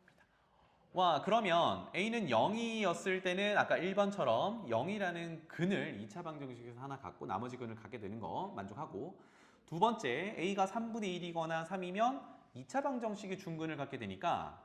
와, 그러면 A는 0이었을 때는 아까 1번처럼 0이라는 근을 2차 방정식에서 하나 갖고 나머지 근을 갖게 되는 거 만족하고, 두 번째 A가 3분의 1이거나 3이면 2차 방정식이 중근을 갖게 되니까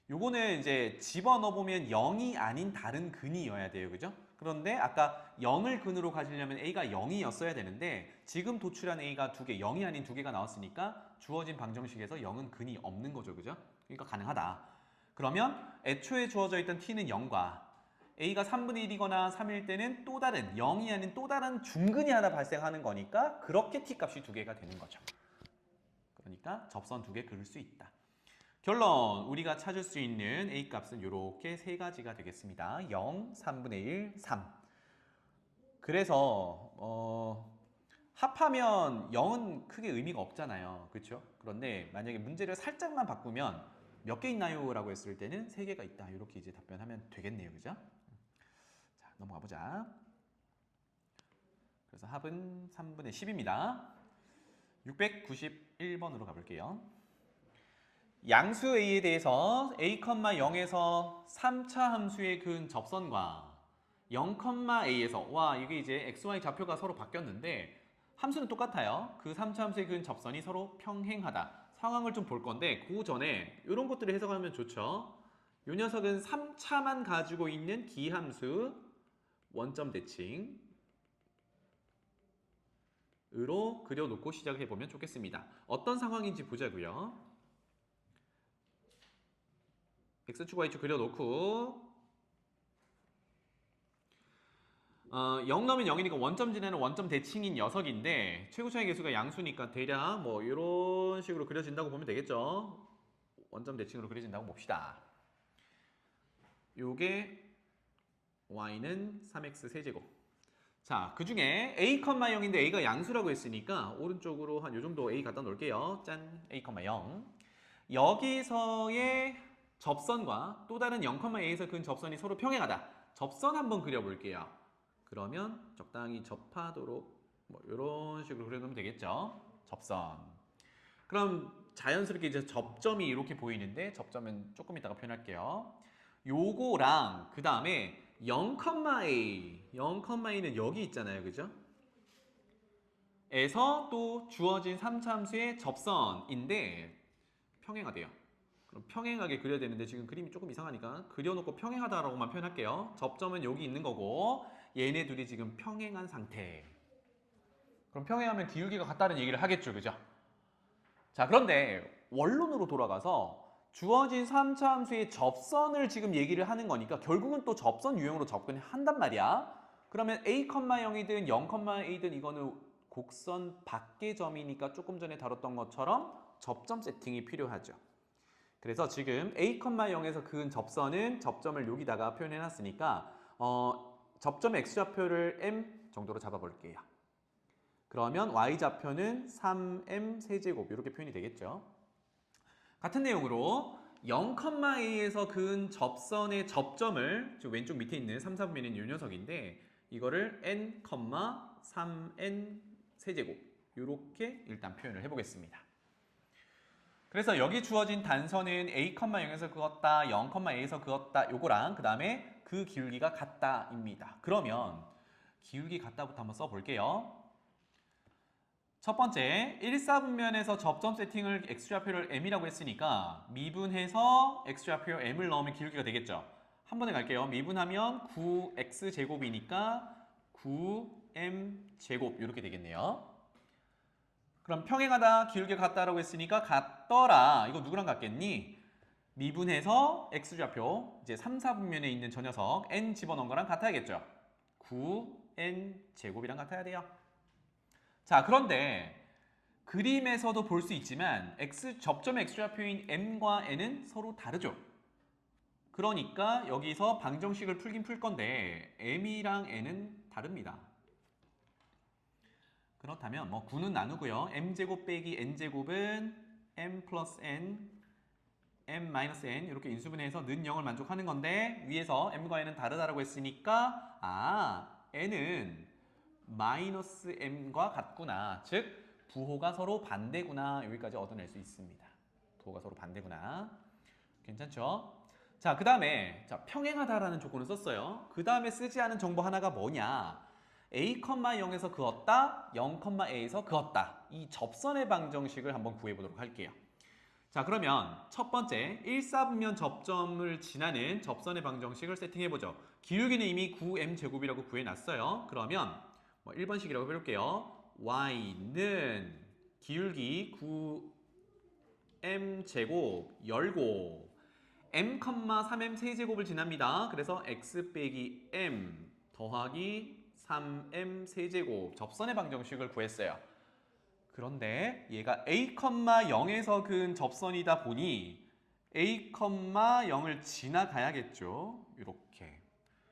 요거는 이제 집어넣어 보면 0이 아닌 다른 근이어야 돼요. 그죠? 그런데 아까 0을 근으로 가지려면 A가 0이었어야 되는데 지금 도출한 A가 2개, 0이 아닌 2개가 나왔으니까 주어진 방정식에서 0은 근이 없는 거죠. 그죠? 그러니까 가능하다. 그러면 애초에 주어져 있던 t는 0과 a가 3분의 1이거나 3일 때는 또 다른 0이 아닌 또 다른 중근이 하나 발생하는 거니까 그렇게 t 값이 2개가 되는 거죠. 그러니까 접선 두 개 그릴 수 있다. 결론, 우리가 찾을 수 있는 A 값은 이렇게 세 가지가 되겠습니다. 0, 3분의 1, 3. 그래서 합하면 0은 크게 의미가 없잖아요. 그렇죠? 그런데 만약에 문제를 살짝만 바꾸면 몇 개 있나요? 라고 했을 때는 3개가 있다. 이렇게 이제 답변하면 되겠네요. 그죠? 자, 넘어가 보자. 그래서 합은 3분의 10입니다. 691번으로 가볼게요. 양수 A에 대해서 A, 0에서 3차 함수의 근 접선과 0,A에서 와 이게 이제 XY 좌표가 서로 바뀌었는데 함수는 똑같아요. 그 3차 함수의 근 접선이 서로 평행하다. 상황을 좀 볼 건데 그 전에 이런 것들을 해석하면 좋죠. 이 녀석은 3차만 가지고 있는 기함수 원점 대칭 으로 그려놓고 시작을 해보면 좋겠습니다. 어떤 상황인지 보자고요. X축, Y축 그려놓고 0 넣으면 0이니까 원점 지나는 원점 대칭인 녀석인데 최고차의 개수가 양수니까 대략 뭐 이런 식으로 그려진다고 보면 되겠죠. 원점 대칭으로 그려진다고 봅시다. 요게 Y는 3X 세제곱. 자, 그 중에 A, 0인데 A가 양수라고 했으니까 오른쪽으로 한 요 정도 A 갖다 놓을게요. 짠, A, 0. 여기서의 접선과 또 다른 0,A에서 근 접선이 서로 평행하다. 접선 한번 그려볼게요. 그러면 적당히 접하도록 뭐 이런 식으로 그려놓으면 되겠죠. 접선. 그럼 자연스럽게 이제 접점이 이렇게 보이는데 접점은 조금 이따가 표현할게요. 요거랑 그 다음에 0,A, 0,A는 여기 있잖아요. 그죠? 에서 또 주어진 3차 함수의 접선인데 평행하대요. 그럼 평행하게 그려야 되는데 지금 그림이 조금 이상하니까 그려놓고 평행하다라고만 표현할게요. 접점은 여기 있는 거고 얘네 둘이 지금 평행한 상태. 그럼 평행하면 기울기가 같다는 얘기를 하겠죠. 그죠? 자, 그런데 원론으로 돌아가서 주어진 3차 함수의 접선을 지금 얘기를 하는 거니까 결국은 또 접선 유형으로 접근을 한단 말이야. 그러면 A, 0이든 0,A든 이거는 곡선 밖의 점이니까 조금 전에 다뤘던 것처럼 접점 세팅이 필요하죠. 그래서 지금 A, 0에서 그은 접선은 접점을 여기다가 표현해놨으니까 접점의 X좌표를 M 정도로 잡아볼게요. 그러면 Y좌표는 3M 세제곱 이렇게 표현이 되겠죠. 같은 내용으로 0,A에서 그은 접선의 접점을 왼쪽 밑에 있는 3, 4분면인 이 녀석인데 이거를 N, 3N 세제곱 이렇게 일단 표현을 해보겠습니다. 그래서 여기 주어진 단선은 A, 0에서 그었다, 0,A에서 그었다 요거랑 그 다음에 그 기울기가 같다입니다. 그러면 기울기 같다부터 한번 써볼게요. 첫 번째, 1, 4분면에서 접점 세팅을 X좌표를 M이라고 했으니까 미분해서 X좌표 M을 넣으면 기울기가 되겠죠. 한 번에 갈게요. 미분하면 9X제곱이니까 9M제곱 이렇게 되겠네요. 그럼 평행하다, 기울기가 같다라고 했으니까 같더라. 이거 누구랑 같겠니? 미분해서 X좌표, 이제 3, 4분면에 있는 저 녀석 N 집어넣은 거랑 같아야겠죠. 9N제곱이랑 같아야 돼요. 자, 그런데 그림에서도 볼 수 있지만 접점의 X좌표인 M과 N은 서로 다르죠. 그러니까 여기서 방정식을 풀긴 풀 건데 M이랑 N은 다릅니다. 그렇다면 뭐 9는 나누고요. M제곱 빼기 N제곱은 M 플러스 N, M 마이너스 N 이렇게 인수분해해서 는 0을 만족하는 건데 위에서 M과 N은 다르다라고 했으니까 N은 마이너스 M과 같구나. 즉 부호가 서로 반대구나. 여기까지 얻어낼 수 있습니다. 부호가 서로 반대구나. 괜찮죠? 자, 그 다음에 평행하다라는 조건을 썼어요. 그 다음에 쓰지 않은 정보 하나가 뭐냐? A, 0에서 그었다, 0,A에서 그었다. 이 접선의 방정식을 한번 구해보도록 할게요. 자, 그러면 첫 번째 1, 4분면 접점을 지나는 접선의 방정식을 세팅해보죠. 기울기는 이미 9m제곱이라고 구해놨어요. 그러면 1번식이라고 해볼게요. Y는 기울기 9m제곱 열고 M, 3M 세제곱을 지납니다. 그래서 X 빼기 M 더하기 3M 세제곱 접선의 방정식을 구했어요. 그런데 얘가 a, 0에서 그은 접선이다 보니 a, 0을 지나가야겠죠. 이렇게.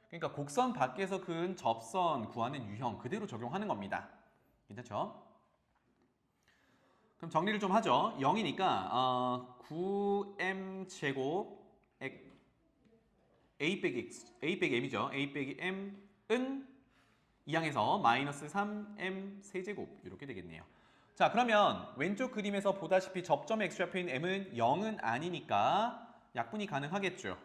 그러니까 곡선 밖에서 그은 접선 구하는 유형 그대로 적용하는 겁니다. 괜찮죠? 그럼 정리를 좀 하죠. 0이니까 9m 제곱 a 빼기 m이죠. a 빼기 m은 이항에서 마이너스 3m 세제곱 이렇게 되겠네요. 자, 그러면 왼쪽 그림에서 보다시피 접점 x좌표인 m은 0은 아니니까 약분이 가능하겠죠.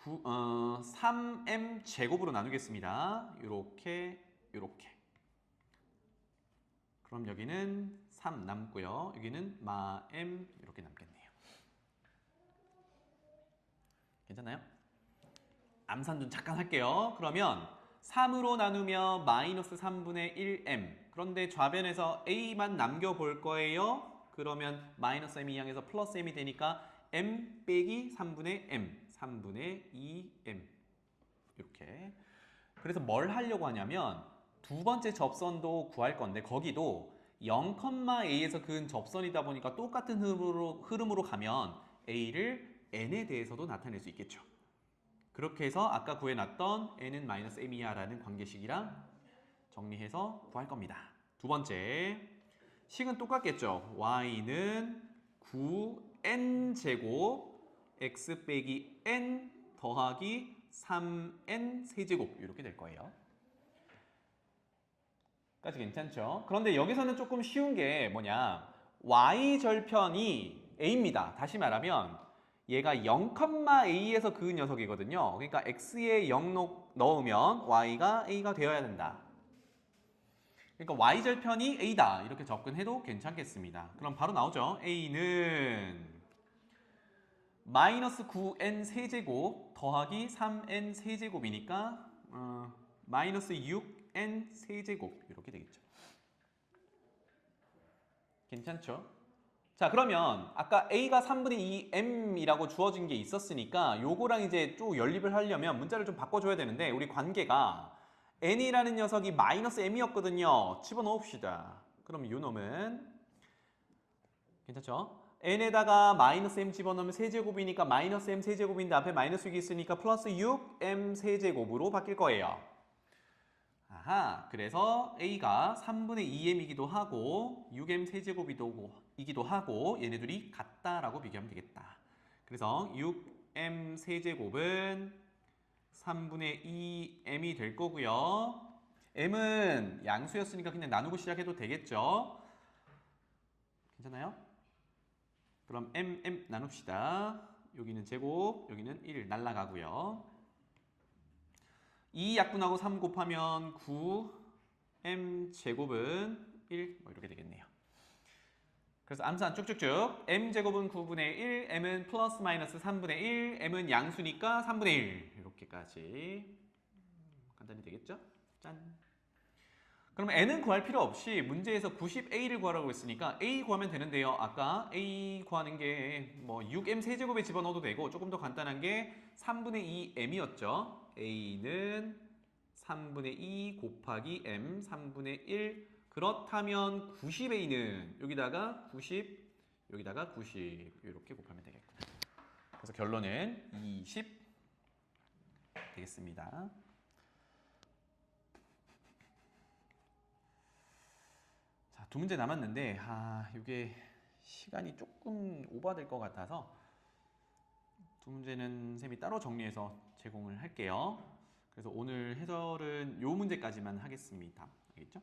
3m 제곱으로 나누겠습니다. 이렇게. 그럼 여기는 3 남고요. 여기는 마m 이렇게 남겠네요. 괜찮나요? 암산 좀 잠깐 할게요. 그러면 3으로 나누면 마이너스 3분의 1m. 그런데 좌변에서 a만 남겨볼 거예요. 그러면 마이너스 m이 이항에서 플러스 m이 되니까 m 빼기 3분의 m. 3분의 2m. 이렇게. 그래서 뭘 하려고 하냐면 두 번째 접선도 구할 건데 거기도 0,a에서 그은 접선이다 보니까 똑같은 흐름으로 가면 a를 n에 대해서도 나타낼 수 있겠죠. 그렇게 해서 아까 구해놨던 n은 마이너스 m이야 라는 관계식이랑 정리해서 구할 겁니다. 두 번째, 식은 똑같겠죠. y는 9n제곱 x 빼기 n 더하기 3n 세제곱 이렇게 될 거예요. 까지 괜찮죠? 그런데 여기서는 조금 쉬운 게 뭐냐, y절편이 a입니다. 다시 말하면 얘가 0,a에서 그 녀석이거든요. 그러니까 x에 0 넣으면 y가 a가 되어야 된다. 그러니까 y절편이 a다 이렇게 접근해도 괜찮겠습니다. 그럼 바로 나오죠. a는 마이너스 9n 세제곱 더하기 3n 세제곱이니까 마이너스 6n 세제곱 이렇게 되겠죠. 괜찮죠? 자, 그러면 아까 a가 3분의 2m이라고 주어진 게 있었으니까 요거랑 이제 쭉 연립을 하려면 문자를 좀 바꿔줘야 되는데 우리 관계가 n이라는 녀석이 마이너스 m이었거든요. 집어넣읍시다. 그럼 요 놈은 괜찮죠? n에다가 마이너스 m 집어넣으면 세제곱이니까 마이너스 m 세제곱인데 앞에 마이너스 6이 있으니까 플러스 6m 세제곱으로 바뀔 거예요. 아하, 그래서 a가 3분의 2m이기도 하고 6m 세제곱이기도 하고 얘네들이 같다라고 비교하면 되겠다. 그래서 6m 세제곱은 3분의 2m이 될 거고요. m은 양수였으니까 그냥 나누고 시작해도 되겠죠. 괜찮아요? 그럼 m 나눕시다. 여기는 제곱, 여기는 1 날라가고요. 2 약분하고 3 곱하면 9m 제곱은 1 뭐 이렇게 되겠네요. 그래서 암산 쭉쭉쭉 m 제곱은 9분의 1, m은 플러스 마이너스 3분의 1, m은 양수니까 3분의 1 이렇게까지 간단히 되겠죠? 짠. 그럼 n은 구할 필요 없이 문제에서 90a를 구하라고 했으니까 a 구하면 되는데요. 아까 a 구하는 게 뭐 6m 세제곱에 집어넣어도 되고 조금 더 간단한 게 3분의 2m이었죠. a는 3분의 2 곱하기 m 3분의 1 그렇다면 90a는 여기다가 90 여기다가 90 이렇게 곱하면 되겠구나. 그래서 결론은 20 되겠습니다. 자, 두 문제 남았는데 이게 시간이 조금 오버될 것 같아서 두 문제는 쌤이 따로 정리해서 제공을 할게요. 그래서 오늘 해설은 요 문제까지만 하겠습니다. 알겠죠?